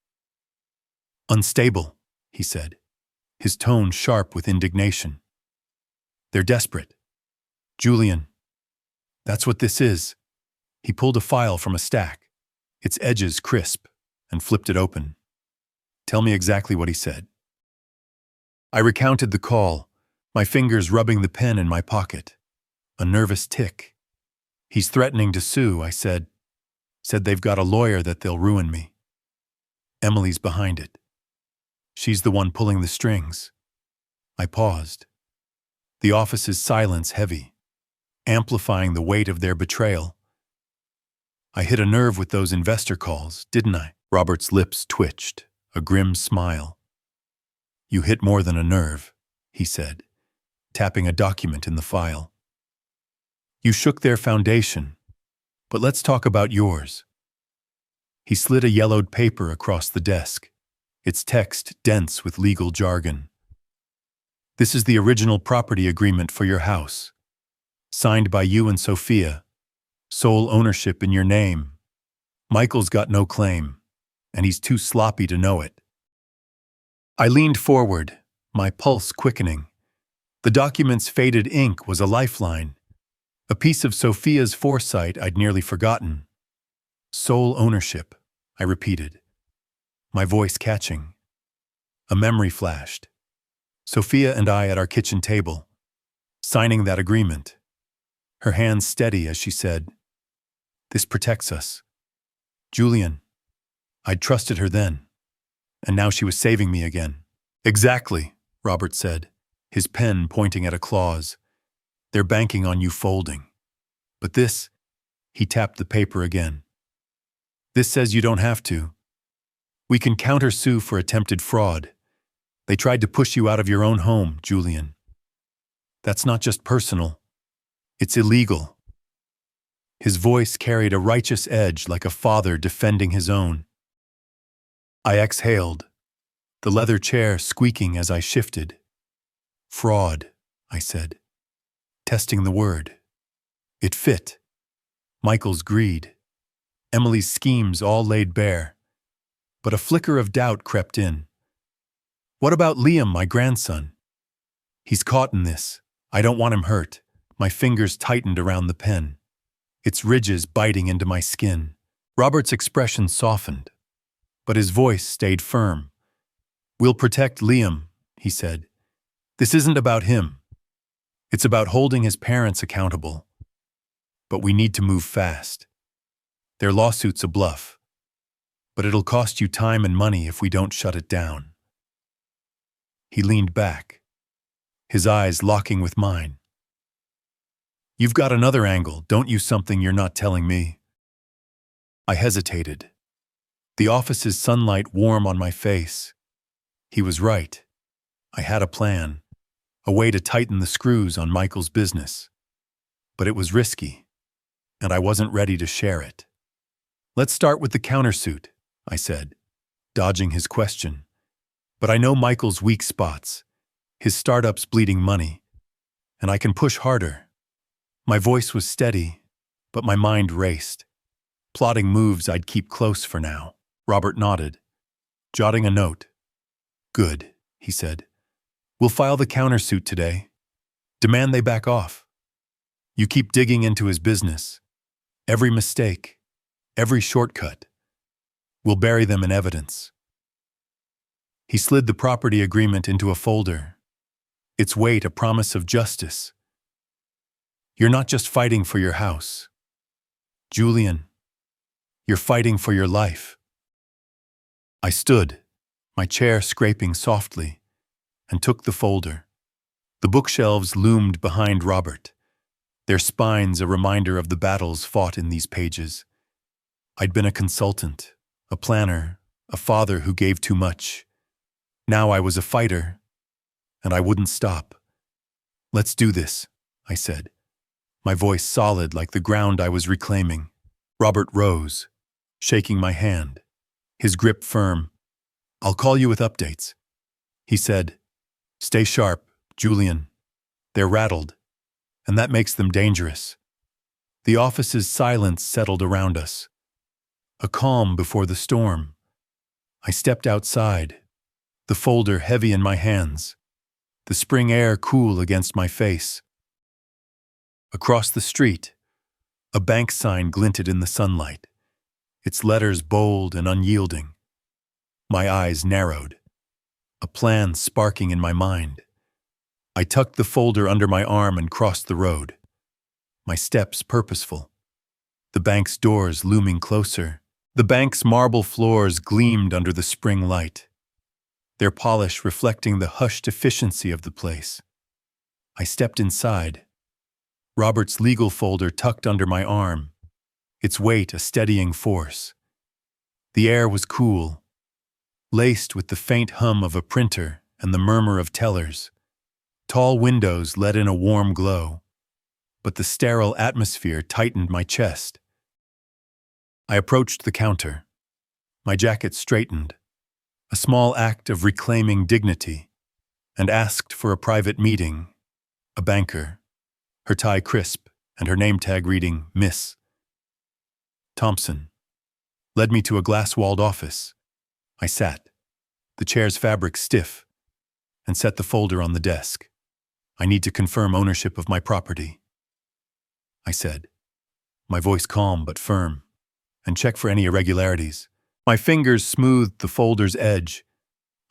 "Unstable," he said, his tone sharp with indignation. "They're desperate. Julian, that's what this is." He pulled a file from a stack, its edges crisp, and flipped it open. "Tell me exactly what he said." I recounted the call, my fingers rubbing the pen in my pocket. A nervous tick. "He's threatening to sue," I said. "Said they've got a lawyer that they'll ruin me. Emily's behind it. She's the one pulling the strings." I paused. The office's silence heavy, amplifying the weight of their betrayal. "I hit a nerve with those investor calls, didn't I?" Robert's lips twitched, a grim smile. "You hit more than a nerve," he said, tapping a document in the file. "You shook their foundation, but let's talk about yours." He slid a yellowed paper across the desk, its text dense with legal jargon. "This is the original property agreement for your house, signed by you and Sophia, sole ownership in your name. Michael's got no claim, and he's too sloppy to know it." I leaned forward, my pulse quickening. The document's faded ink was a lifeline, a piece of Sophia's foresight I'd nearly forgotten. "Sole ownership," I repeated, my voice catching. A memory flashed. Sophia and I at our kitchen table, signing that agreement. Her hands steady as she said, "This protects us." Julian. I'd trusted her then, and now she was saving me again. "Exactly," Robert said, his pen pointing at a clause. "They're banking on you folding. But this," he tapped the paper again. "This says you don't have to. We can countersue for attempted fraud. They tried to push you out of your own home, Julian." That's not just personal. It's illegal. His voice carried a righteous edge like a father defending his own. I exhaled, the leather chair squeaking as I shifted. Fraud, I said, testing the word. It fit. Michael's greed. Emily's schemes all laid bare. But a flicker of doubt crept in. What about Liam, my grandson? He's caught in this. I don't want him hurt. My fingers tightened around the pen, its ridges biting into my skin. Robert's expression softened, but his voice stayed firm. We'll protect Liam, he said. This isn't about him. It's about holding his parents accountable. But we need to move fast. Their lawsuit's a bluff, but it'll cost you time and money if we don't shut it down. He leaned back, his eyes locking with mine. You've got another angle, don't you? Something you're not telling me. I hesitated. The office's sunlight warm on my face. He was right. I had a plan, a way to tighten the screws on Michael's business. But it was risky, and I wasn't ready to share it. Let's start with the countersuit, I said, dodging his question. But I know Michael's weak spots, his startup's bleeding money, and I can push harder. My voice was steady, but my mind raced, plotting moves I'd keep close for now. Robert nodded, jotting a note. Good, he said. We'll file the countersuit today. Demand they back off. You keep digging into his business. Every mistake, every shortcut. We'll bury them in evidence. He slid the property agreement into a folder, its weight a promise of justice. You're not just fighting for your house, Julian. You're fighting for your life. I stood, my chair scraping softly, and took the folder. The bookshelves loomed behind Robert, their spines a reminder of the battles fought in these pages. I'd been a consultant, a planner, a father who gave too much. Now I was a fighter, and I wouldn't stop. Let's do this, I said, my voice solid like the ground I was reclaiming. Robert rose, shaking my hand, his grip firm. I'll call you with updates. He said, stay sharp, Julian. They're rattled, and that makes them dangerous. The office's silence settled around us, a calm before the storm. I stepped outside, the folder heavy in my hands, the spring air cool against my face. Across the street, a bank sign glinted in the sunlight, its letters bold and unyielding. My eyes narrowed, a plan sparking in my mind. I tucked the folder under my arm and crossed the road, my steps purposeful. The bank's doors looming closer. The bank's marble floors gleamed under the spring light, their polish reflecting the hushed efficiency of the place. I stepped inside, Robert's legal folder tucked under my arm, its weight a steadying force. The air was cool, laced with the faint hum of a printer and the murmur of tellers. Tall windows let in a warm glow, but the sterile atmosphere tightened my chest. I approached the counter, my jacket straightened, a small act of reclaiming dignity, and asked for a private meeting. A banker, her tie crisp and her name tag reading Miss Thompson, led me to a glass-walled office. I sat, the chair's fabric stiff, and set the folder on the desk. I need to confirm ownership of my property, I said, my voice calm but firm, and check for any irregularities. My fingers smoothed the folder's edge,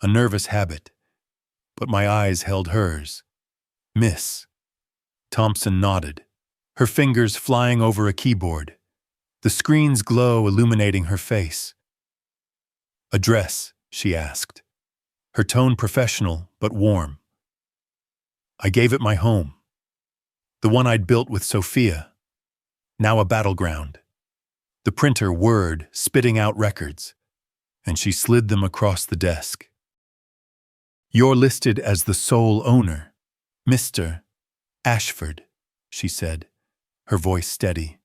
a nervous habit, but my eyes held hers. Miss Thompson nodded, her fingers flying over a keyboard, the screen's glow illuminating her face. Address, she asked, her tone professional but warm. I gave it my home, the one I'd built with Sophia, now a battleground. The printer whirred, spitting out records, and she slid them across the desk. You're listed as the sole owner, Mr. Ashford, she said, her voice steady.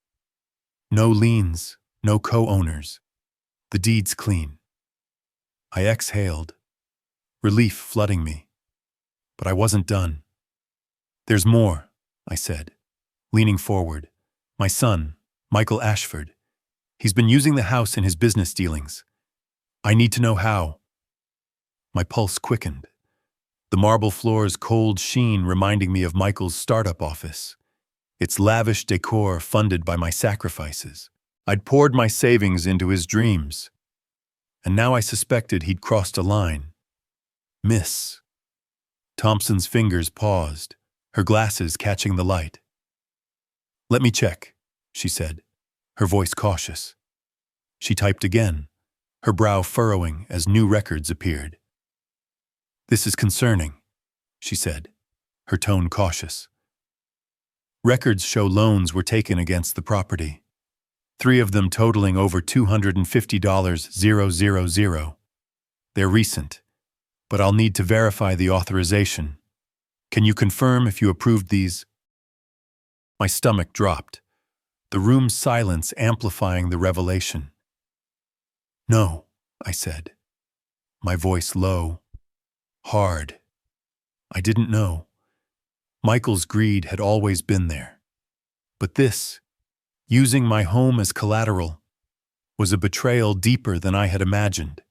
No liens, no co-owners. The deed's clean. I exhaled, relief flooding me. But I wasn't done. There's more, I said, leaning forward. My son, Michael Ashford. He's been using the house in his business dealings. I need to know how. My pulse quickened, the marble floor's cold sheen reminding me of Michael's startup office, its lavish decor funded by my sacrifices. I'd poured my savings into his dreams, and now I suspected he'd crossed a line. Miss. Thompson's fingers paused, her glasses catching the light. Let me check, she said, her voice cautious. She typed again, her brow furrowing as new records appeared. This is concerning, she said, her tone cautious. Records show loans were taken against the property, 3 of them totaling over $250,000. They're recent, but I'll need to verify the authorization. Can you confirm if you approved these? My stomach dropped, the room's silence amplifying the revelation. No, I said, my voice low, hard. I didn't know. Michael's greed had always been there. But this, using my home as collateral, was a betrayal deeper than I had imagined.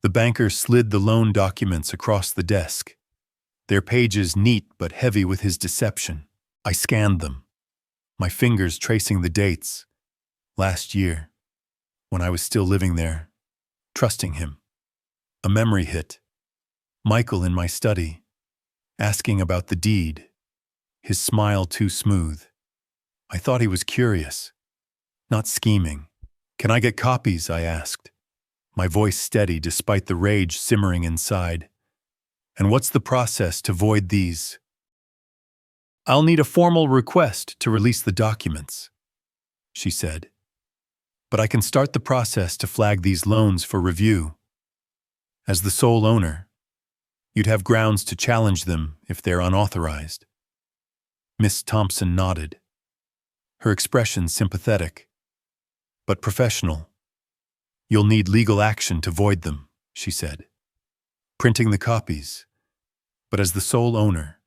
The banker slid the loan documents across the desk, their pages neat but heavy with his deception. I scanned them, my fingers tracing the dates. Last year, when I was still living there, trusting him. A memory hit. Michael in my study, asking about the deed, his smile too smooth. I thought he was curious, not scheming. Can I get copies? I asked, my voice steady despite the rage simmering inside. And what's the process to void these? I'll need a formal request to release the documents, she said. But I can start the process to flag these loans for review. As the sole owner, you'd have grounds to challenge them if they're unauthorized. Miss Thompson nodded, her expression sympathetic, but professional. You'll need legal action to void them, she said, printing the copies. But as the sole owner,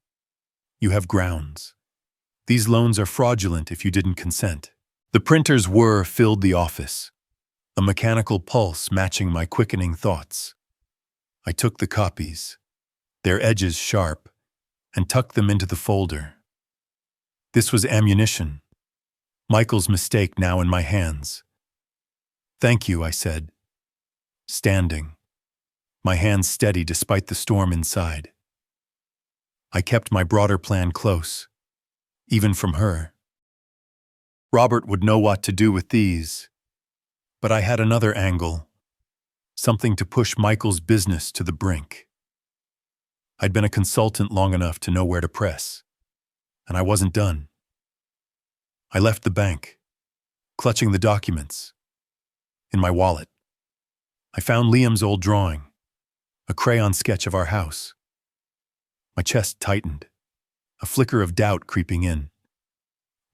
you have grounds. These loans are fraudulent if you didn't consent. The printer's whir filled the office, a mechanical pulse matching my quickening thoughts. I took the copies, their edges sharp, and tucked them into the folder. This was ammunition, Michael's mistake now in my hands. Thank you, I said, standing, my hands steady despite the storm inside. I kept my broader plan close, even from her. Robert would know what to do with these, but I had another angle, something to push Michael's business to the brink. I'd been a consultant long enough to know where to press, and I wasn't done. I left the bank, clutching the documents. In my wallet, I found Liam's old drawing, a crayon sketch of our house. My chest tightened, a flicker of doubt creeping in.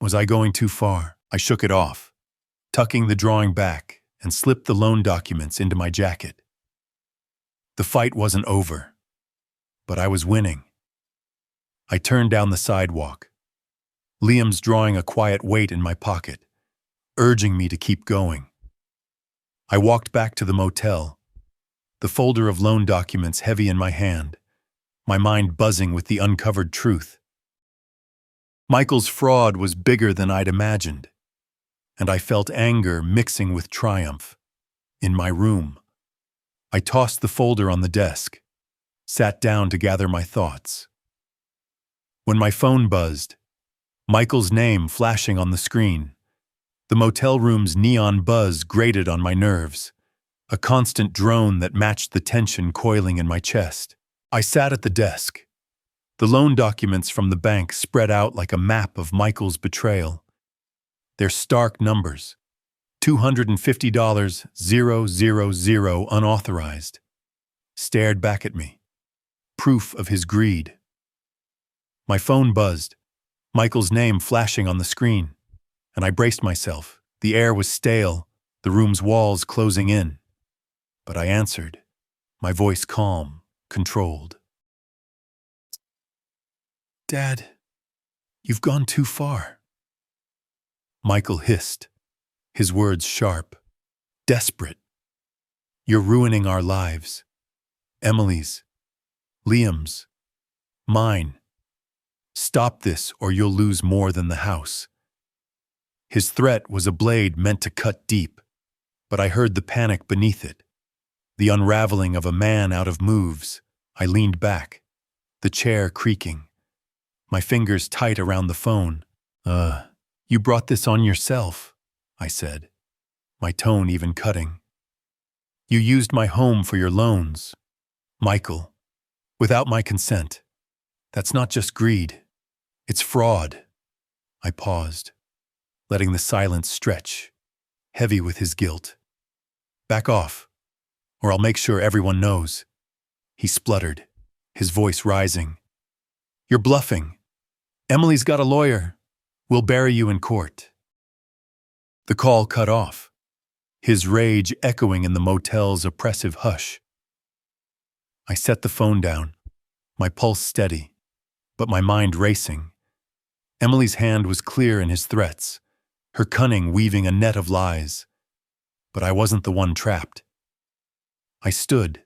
Was I going too far? I shook it off, tucking the drawing back and slipped the loan documents into my jacket. The fight wasn't over, but I was winning. I turned down the sidewalk, Liam's drawing a quiet weight in my pocket, urging me to keep going. I walked back to the motel, the folder of loan documents heavy in my hand, my mind buzzing with the uncovered truth. Michael's fraud was bigger than I'd imagined, and I felt anger mixing with triumph. In my room, I tossed the folder on the desk, sat down to gather my thoughts. When my phone buzzed, Michael's name flashing on the screen, the motel room's neon buzz grated on my nerves, a constant drone that matched the tension coiling in my chest. I sat at the desk, the loan documents from the bank spread out like a map of Michael's betrayal. Their stark numbers, $250,000 unauthorized, stared back at me, proof of his greed. My phone buzzed, Michael's name flashing on the screen, and I braced myself. The air was stale, the room's walls closing in. But I answered, my voice calm, controlled. Dad, you've gone too far. Michael hissed, his words sharp, desperate. You're ruining our lives. Emily's, Liam's, mine. Stop this or you'll lose more than the house. His threat was a blade meant to cut deep, but I heard the panic beneath it. The unraveling of a man out of moves. I leaned back, the chair creaking, my fingers tight around the phone. You brought this on yourself, I said, my tone even cutting. You used my home for your loans. Michael, without my consent. That's not just greed. It's fraud. I paused, letting the silence stretch, heavy with his guilt. Back off, or I'll make sure everyone knows. He spluttered, his voice rising. You're bluffing. Emily's got a lawyer. We'll bury you in court. The call cut off, his rage echoing in the motel's oppressive hush. I set the phone down, my pulse steady, but my mind racing. Emily's hand was clear in his threats, her cunning weaving a net of lies. But I wasn't the one trapped. I stood,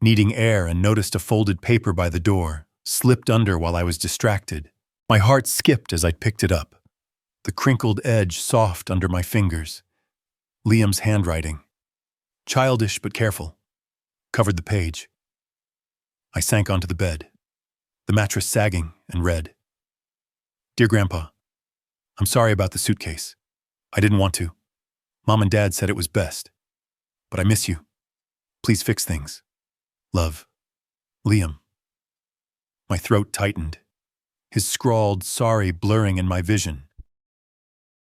needing air, and noticed a folded paper by the door, slipped under while I was distracted. My heart skipped as I picked it up, the crinkled edge soft under my fingers. Liam's handwriting, childish but careful, covered the page. I sank onto the bed, the mattress sagging, and read. Dear Grandpa, I'm sorry about the suitcase. I didn't want to. Mom and Dad said it was best. But I miss you. Please fix things. Love. Liam. My throat tightened, his scrawled sorry blurring in my vision.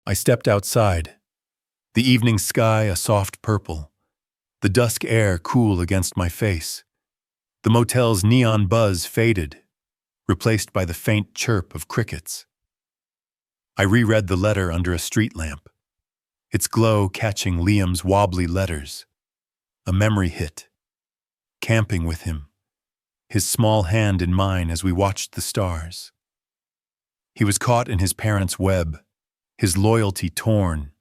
I stepped outside, the evening sky a soft purple, the dusk air cool against my face. The motel's neon buzz faded, replaced by the faint chirp of crickets. I reread the letter under a street lamp, its glow catching Liam's wobbly letters. A memory hit, camping with him, his small hand in mine as we watched the stars. He was caught in his parents' web, his loyalty torn,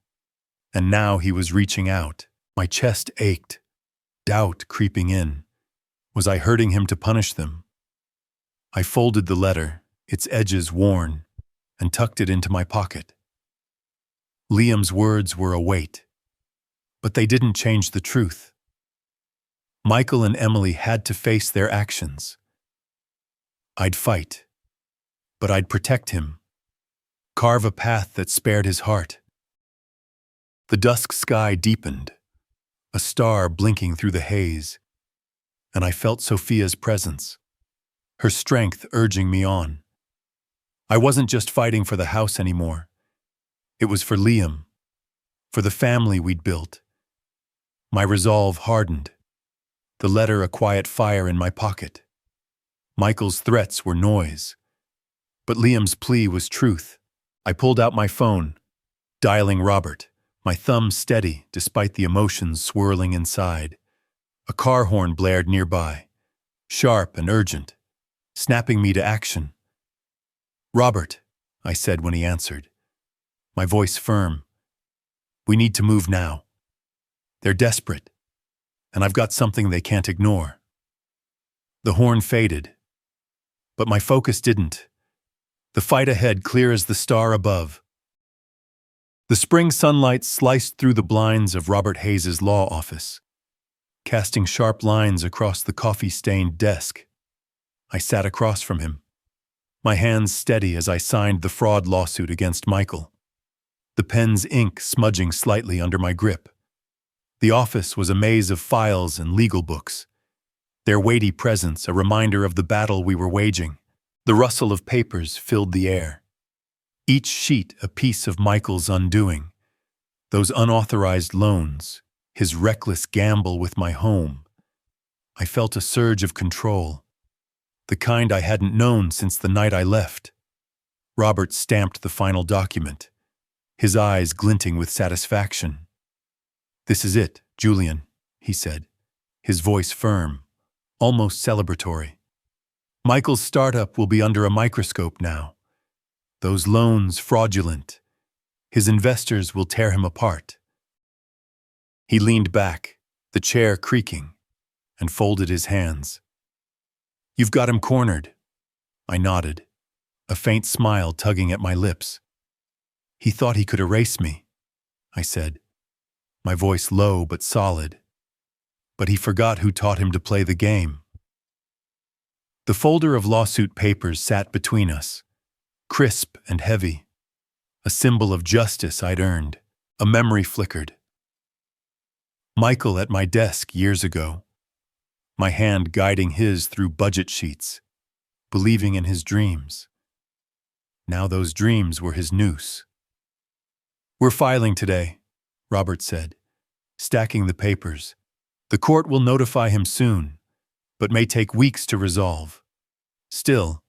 and now he was reaching out. My chest ached, doubt creeping in. Was I hurting him to punish them? I folded the letter, its edges worn, and tucked it into my pocket. Liam's words were a weight, but they didn't change the truth. Michael and Emily had to face their actions. I'd fight, but I'd protect him, carve a path that spared his heart. The dusk sky deepened, a star blinking through the haze, and I felt Sophia's presence, her strength urging me on. I wasn't just fighting for the house anymore. It was for Liam, for the family we'd built. My resolve hardened, the letter a quiet fire in my pocket. Michael's threats were noise, but Liam's plea was truth. I pulled out my phone, dialing Robert, my thumb steady despite the emotions swirling inside. A car horn blared nearby, sharp and urgent, snapping me to action. Robert, I said when he answered, my voice firm. We need to move now. They're desperate, and I've got something they can't ignore. The horn faded, but my focus didn't. The fight ahead clear as the star above. The spring sunlight sliced through the blinds of Robert Hayes's law office, casting sharp lines across the coffee-stained desk. I sat across from him, my hands steady as I signed the fraud lawsuit against Michael, the pen's ink smudging slightly under my grip. The office was a maze of files and legal books, their weighty presence a reminder of the battle we were waging. The rustle of papers filled the air, each sheet a piece of Michael's undoing. Those unauthorized loans, his reckless gamble with my home. I felt a surge of control, the kind I hadn't known since the night I left. Robert stamped the final document, his eyes glinting with satisfaction. "This is it, Julian," he said, his voice firm, almost celebratory. "Michael's startup will be under a microscope now. Those loans fraudulent. His investors will tear him apart." He leaned back, the chair creaking, and folded his hands. "You've got him cornered." I nodded, a faint smile tugging at my lips. "He thought he could erase me," I said, my voice low but solid. "But he forgot who taught him to play the game." The folder of lawsuit papers sat between us, crisp and heavy, a symbol of justice I'd earned. A memory flickered. Michael at my desk years ago, my hand guiding his through budget sheets, believing in his dreams. Now those dreams were his noose. "We're filing today," Robert said, stacking the papers. "The court will notify him soon, but may take weeks to resolve. Still,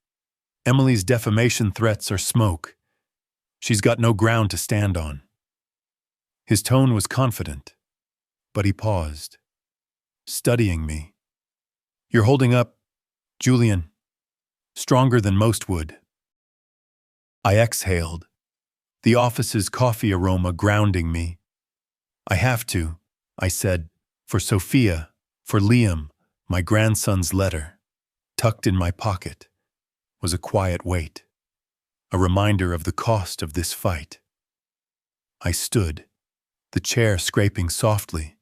Emily's defamation threats are smoke. She's got no ground to stand on." His tone was confident, but he paused, studying me. "You're holding up, Julian, stronger than most would." I exhaled, the office's coffee aroma grounding me. "I have to," I said, "for Sophia, for Liam." My grandson's letter, tucked in my pocket, was a quiet weight, a reminder of the cost of this fight. I stood, the chair scraping softly,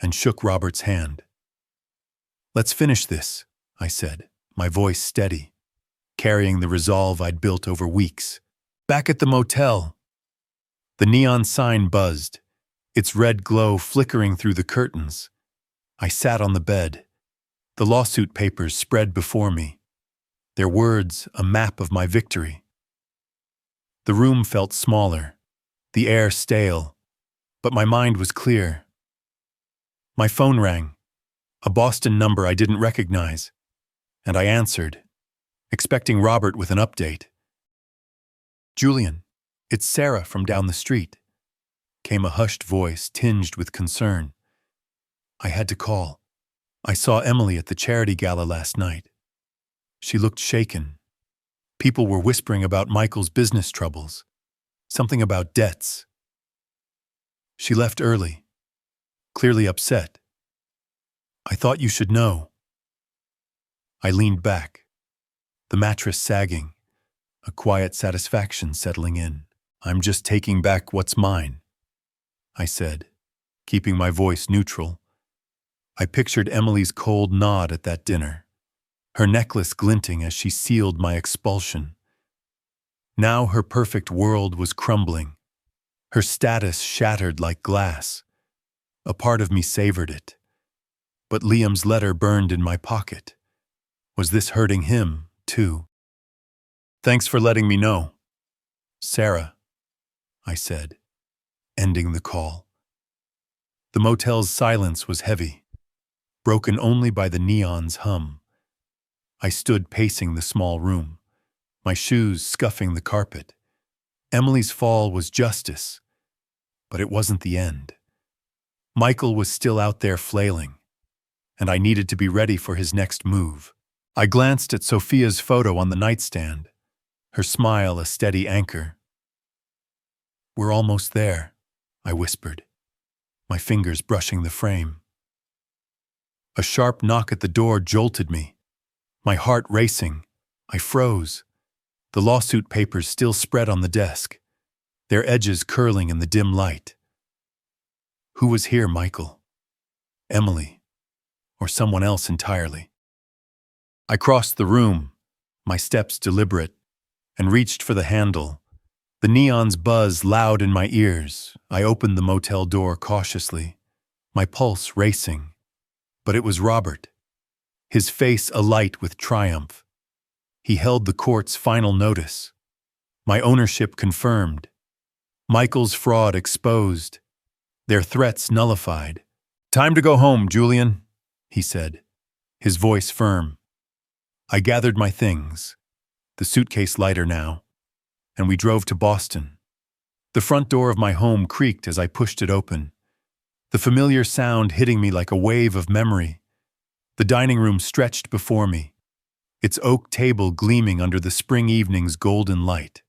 and shook Robert's hand. "Let's finish this," I said, my voice steady, carrying the resolve I'd built over weeks. Back at the motel, the neon sign buzzed, its red glow flickering through the curtains. I sat on the bed, the lawsuit papers spread before me, their words a map of my victory. The room felt smaller, the air stale, but my mind was clear. My phone rang, a Boston number I didn't recognize, and I answered, expecting Robert with an update. "Julian, it's Sarah from down the street," came a hushed voice tinged with concern. I had to call. "I saw Emily at the charity gala last night. She looked shaken. People were whispering about Michael's business troubles, something about debts. She left early, clearly upset. I thought you should know." I leaned back, the mattress sagging, a quiet satisfaction settling in. "I'm just taking back what's mine," I said, keeping my voice neutral. I pictured Emily's cold nod at that dinner, her necklace glinting as she sealed my expulsion. Now her perfect world was crumbling, her status shattered like glass. A part of me savored it. But Liam's letter burned in my pocket. Was this hurting him, too? "Thanks for letting me know, Sarah," I said, ending the call. The motel's silence was heavy, broken only by the neon's hum. I stood pacing the small room, my shoes scuffing the carpet. Emily's fall was justice, but it wasn't the end. Michael was still out there flailing, and I needed to be ready for his next move. I glanced at Sophia's photo on the nightstand, her smile a steady anchor. "We're almost there," I whispered, my fingers brushing the frame. A sharp knock at the door jolted me, my heart racing. I froze, the lawsuit papers still spread on the desk, their edges curling in the dim light. Who was here, Michael? Emily, or someone else entirely? I crossed the room, my steps deliberate, and reached for the handle. The neon's buzz loud in my ears. I opened the motel door cautiously, my pulse racing. But it was Robert, his face alight with triumph. He held the court's final notice. My ownership confirmed. Michael's fraud exposed. Their threats nullified. "Time to go home, Julian," he said, his voice firm. I gathered my things, the suitcase lighter now, and we drove to Boston. The front door of my home creaked as I pushed it open, the familiar sound hitting me like a wave of memory. The dining room stretched before me, its oak table gleaming under the spring evening's golden light.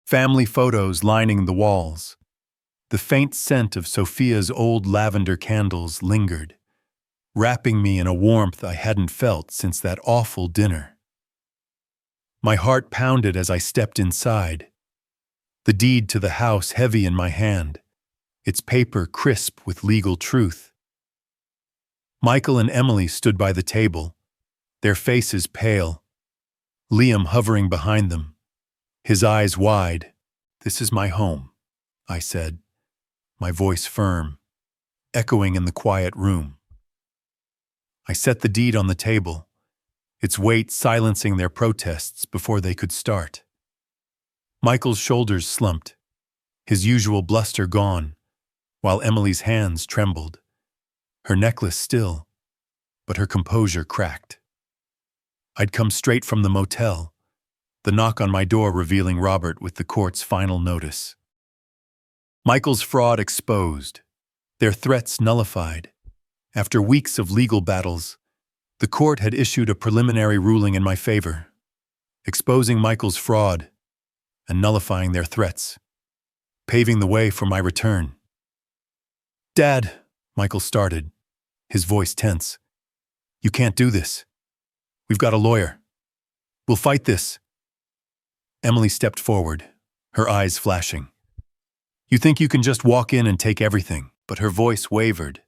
Family photos lining the walls. The faint scent of Sophia's old lavender candles lingered, wrapping me in a warmth I hadn't felt since that awful dinner. My heart pounded as I stepped inside, the deed to the house heavy in my hand, its paper crisp with legal truth. Michael and Emily stood by the table, their faces pale, Liam hovering behind them, his eyes wide. "This is my home," I said, my voice firm, echoing in the quiet room. I set the deed on the table, its weight silencing their protests before they could start. Michael's shoulders slumped, his usual bluster gone, while Emily's hands trembled, her necklace still, but her composure cracked. I'd come straight from the motel, the knock on my door revealing Robert with the court's final notice. Michael's fraud exposed, their threats nullified. After weeks of legal battles, the court had issued a preliminary ruling in my favor, exposing Michael's fraud and nullifying their threats, paving the way for my return. "Dad," Michael started, his voice tense. "You can't do this. We've got a lawyer. We'll fight this." Emily stepped forward, her eyes flashing. "You think you can just walk in and take everything?" But her voice wavered,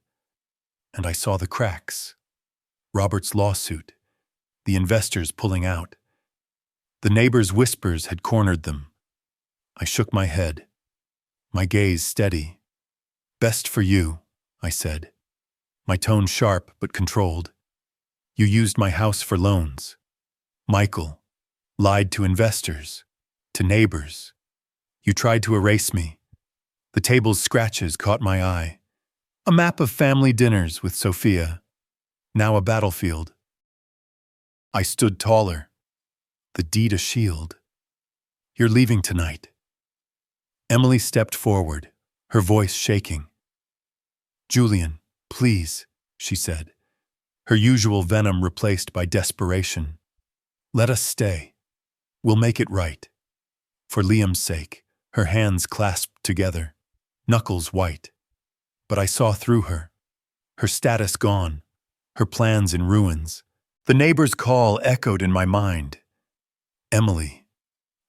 and I saw the cracks. Robert's lawsuit, the investors pulling out. The neighbors' whispers had cornered them. I shook my head, my gaze steady. "Best for you," I said, my tone sharp but controlled. "You used my house for loans. Michael lied to investors, to neighbors. You tried to erase me." The table's scratches caught my eye. A map of family dinners with Sophia, now a battlefield. I stood taller, the deed a shield. "You're leaving tonight." Emily stepped forward, her voice shaking. "Julian, please," she said, her usual venom replaced by desperation. "Let us stay. We'll make it right." For Liam's sake, her hands clasped together, knuckles white. But I saw through her status gone, her plans in ruins. The neighbor's call echoed in my mind. Emily,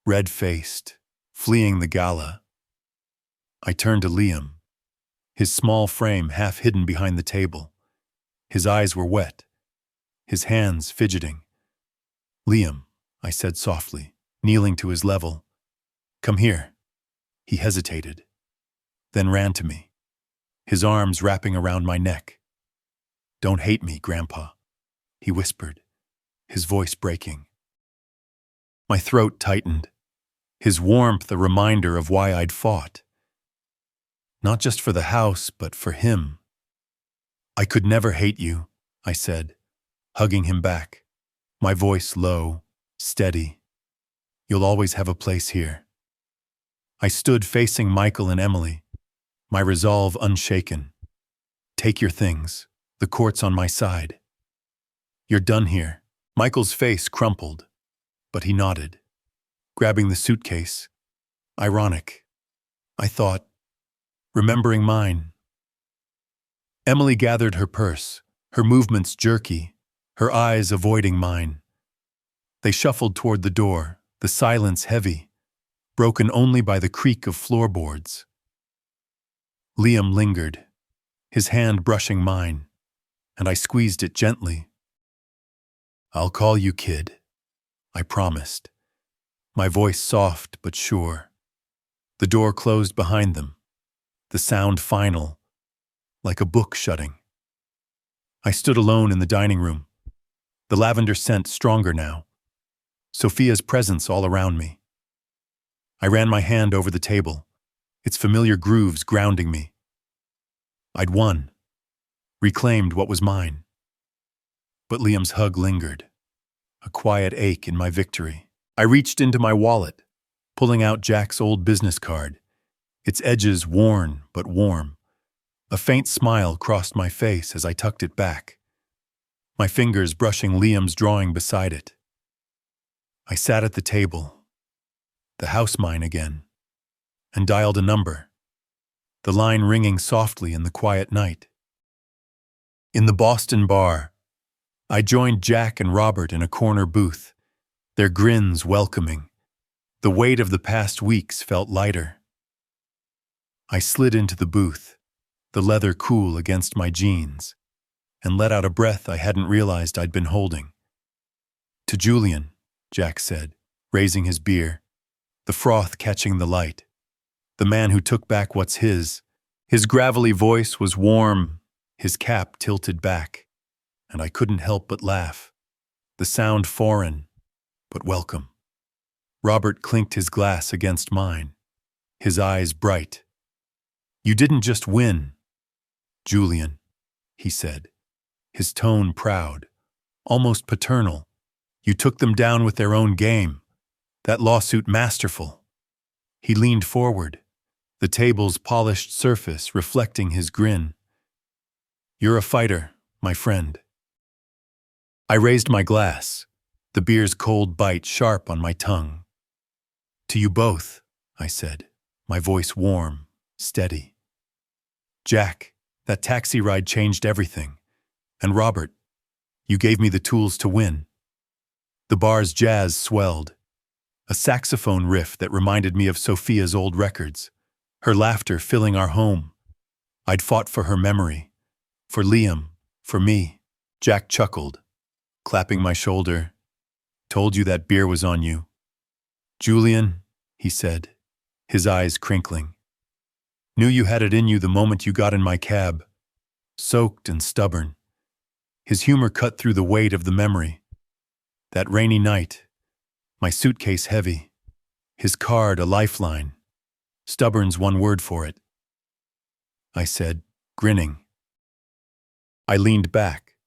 red-faced, fleeing the gala. I turned to Liam, his small frame half hidden behind the table. His eyes were wet, his hands fidgeting. "Liam," I said softly, kneeling to his level. "Come here." He hesitated, then ran to me, his arms wrapping around my neck. "Don't hate me, Grandpa," he whispered, his voice breaking. My throat tightened, his warmth a reminder of why I'd fought. Not just for the house, but for him. "I could never hate you," I said, hugging him back, my voice low, steady. "You'll always have a place here." I stood facing Michael and Emily, my resolve unshaken. "Take your things. The court's on my side." "You're done here." Michael's face crumpled, but he nodded, grabbing the suitcase. Ironic, I thought, remembering mine. Emily gathered her purse, her movements jerky, her eyes avoiding mine. They shuffled toward the door, the silence heavy, broken only by the creak of floorboards. Liam lingered, his hand brushing mine, and I squeezed it gently. "I'll call you kid," I promised, my voice soft but sure. The door closed behind them, the sound final, like a book shutting. I stood alone in the dining room, the lavender scent stronger now, Sophia's presence all around me. I ran my hand over the table, its familiar grooves grounding me. I'd won, reclaimed what was mine. But Liam's hug lingered, a quiet ache in my victory. I reached into my wallet, pulling out Jack's old business card, its edges worn but warm. A faint smile crossed my face as I tucked it back, my fingers brushing Liam's drawing beside it. I sat at the table, the house mine again, and dialed a number, the line ringing softly in the quiet night. In the Boston bar, I joined Jack and Robert in a corner booth, their grins welcoming. The weight of the past weeks felt lighter. I slid into the booth, the leather cool against my jeans, and let out a breath I hadn't realized I'd been holding. "To Julian," Jack said, raising his beer, the froth catching the light. The man who took back what's his. His gravelly voice was warm, his cap tilted back, and I couldn't help but laugh. The sound foreign, but welcome. Robert clinked his glass against mine, his eyes bright. "You didn't just win, Julian," he said, his tone proud, almost paternal. "You took them down with their own game. That lawsuit masterful." He leaned forward, the table's polished surface reflecting his grin. "You're a fighter, my friend." I raised my glass, the beer's cold bite sharp on my tongue. "To you both," I said, my voice warm, steady. "Jack, that taxi ride changed everything. And Robert, you gave me the tools to win." The bar's jazz swelled, a saxophone riff that reminded me of Sophia's old records, her laughter filling our home. I'd fought for her memory, for Liam, for me. Jack chuckled, clapping my shoulder. "Told you that beer was on you." "Julian," he said, his eyes crinkling. "Knew you had it in you the moment you got in my cab, soaked and stubborn." His humor cut through the weight of the memory. That rainy night, my suitcase heavy, his card a lifeline. Stubborn's one word for it, I said, grinning. I leaned back,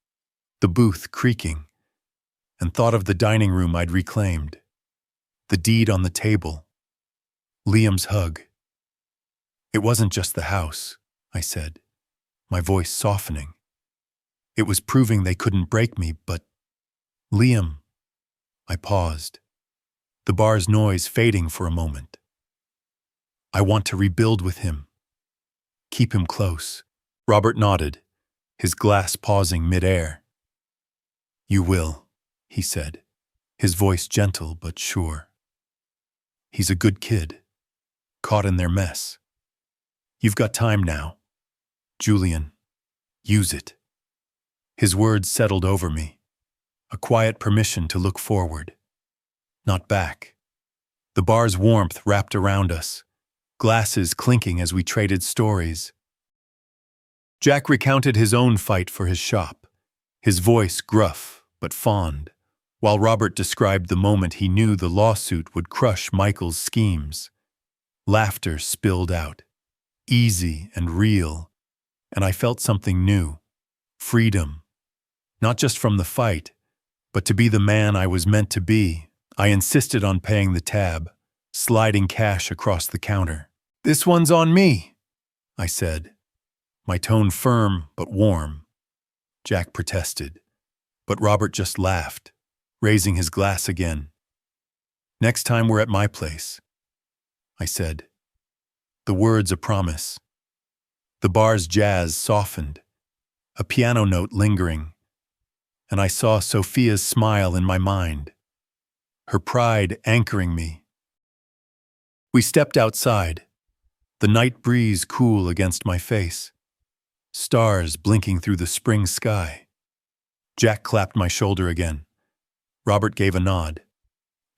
the booth creaking, and thought of the dining room I'd reclaimed, the deed on the table, Liam's hug. "It wasn't just the house," I said, my voice softening. "It was proving they couldn't break me, but Liam." I paused, the bar's noise fading for a moment. "I want to rebuild with him. Keep him close." Robert nodded, his glass pausing midair. "You will," he said, his voice gentle but sure. "He's a good kid, caught in their mess. You've got time now. Julian, use it." His words settled over me, a quiet permission to look forward, not back. The bar's warmth wrapped around us, glasses clinking as we traded stories. Jack recounted his own fight for his shop, his voice gruff but fond, while Robert described the moment he knew the lawsuit would crush Michael's schemes. Laughter spilled out, easy and real, and I felt something new, freedom. Not just from the fight, but to be the man I was meant to be. I insisted on paying the tab, sliding cash across the counter. "This one's on me," I said, my tone firm but warm. Jack protested, but Robert just laughed, raising his glass again. "Next time we're at my place," I said, the words a promise. The bar's jazz softened, a piano note lingering, and I saw Sophia's smile in my mind, her pride anchoring me. We stepped outside, the night breeze cool against my face, stars blinking through the spring sky. Jack clapped my shoulder again. Robert gave a nod,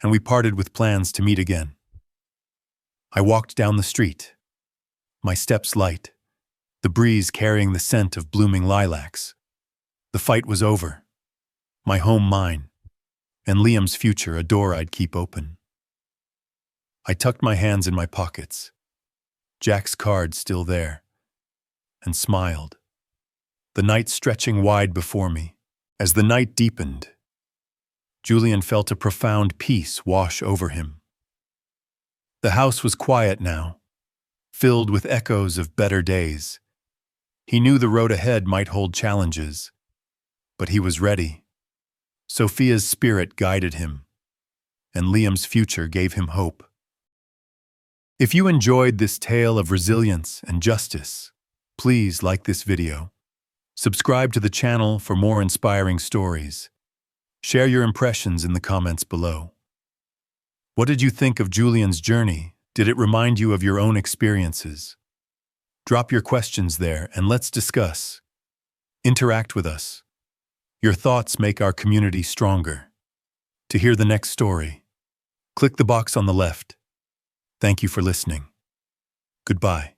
and we parted with plans to meet again. I walked down the street, my steps light, the breeze carrying the scent of blooming lilacs. The fight was over. My home mine, and Liam's future a door I'd keep open. I tucked my hands in my pockets, Jack's card still there, and smiled, the night stretching wide before me. As the night deepened, Julian felt a profound peace wash over him. The house was quiet now, filled with echoes of better days. He knew the road ahead might hold challenges, but he was ready. Sophia's spirit guided him, and Liam's future gave him hope. If you enjoyed this tale of resilience and justice, please like this video. Subscribe to the channel for more inspiring stories. Share your impressions in the comments below. What did you think of Julian's journey? Did it remind you of your own experiences? Drop your questions there and let's discuss. Interact with us. Your thoughts make our community stronger. To hear the next story, click the box on the left. Thank you for listening. Goodbye.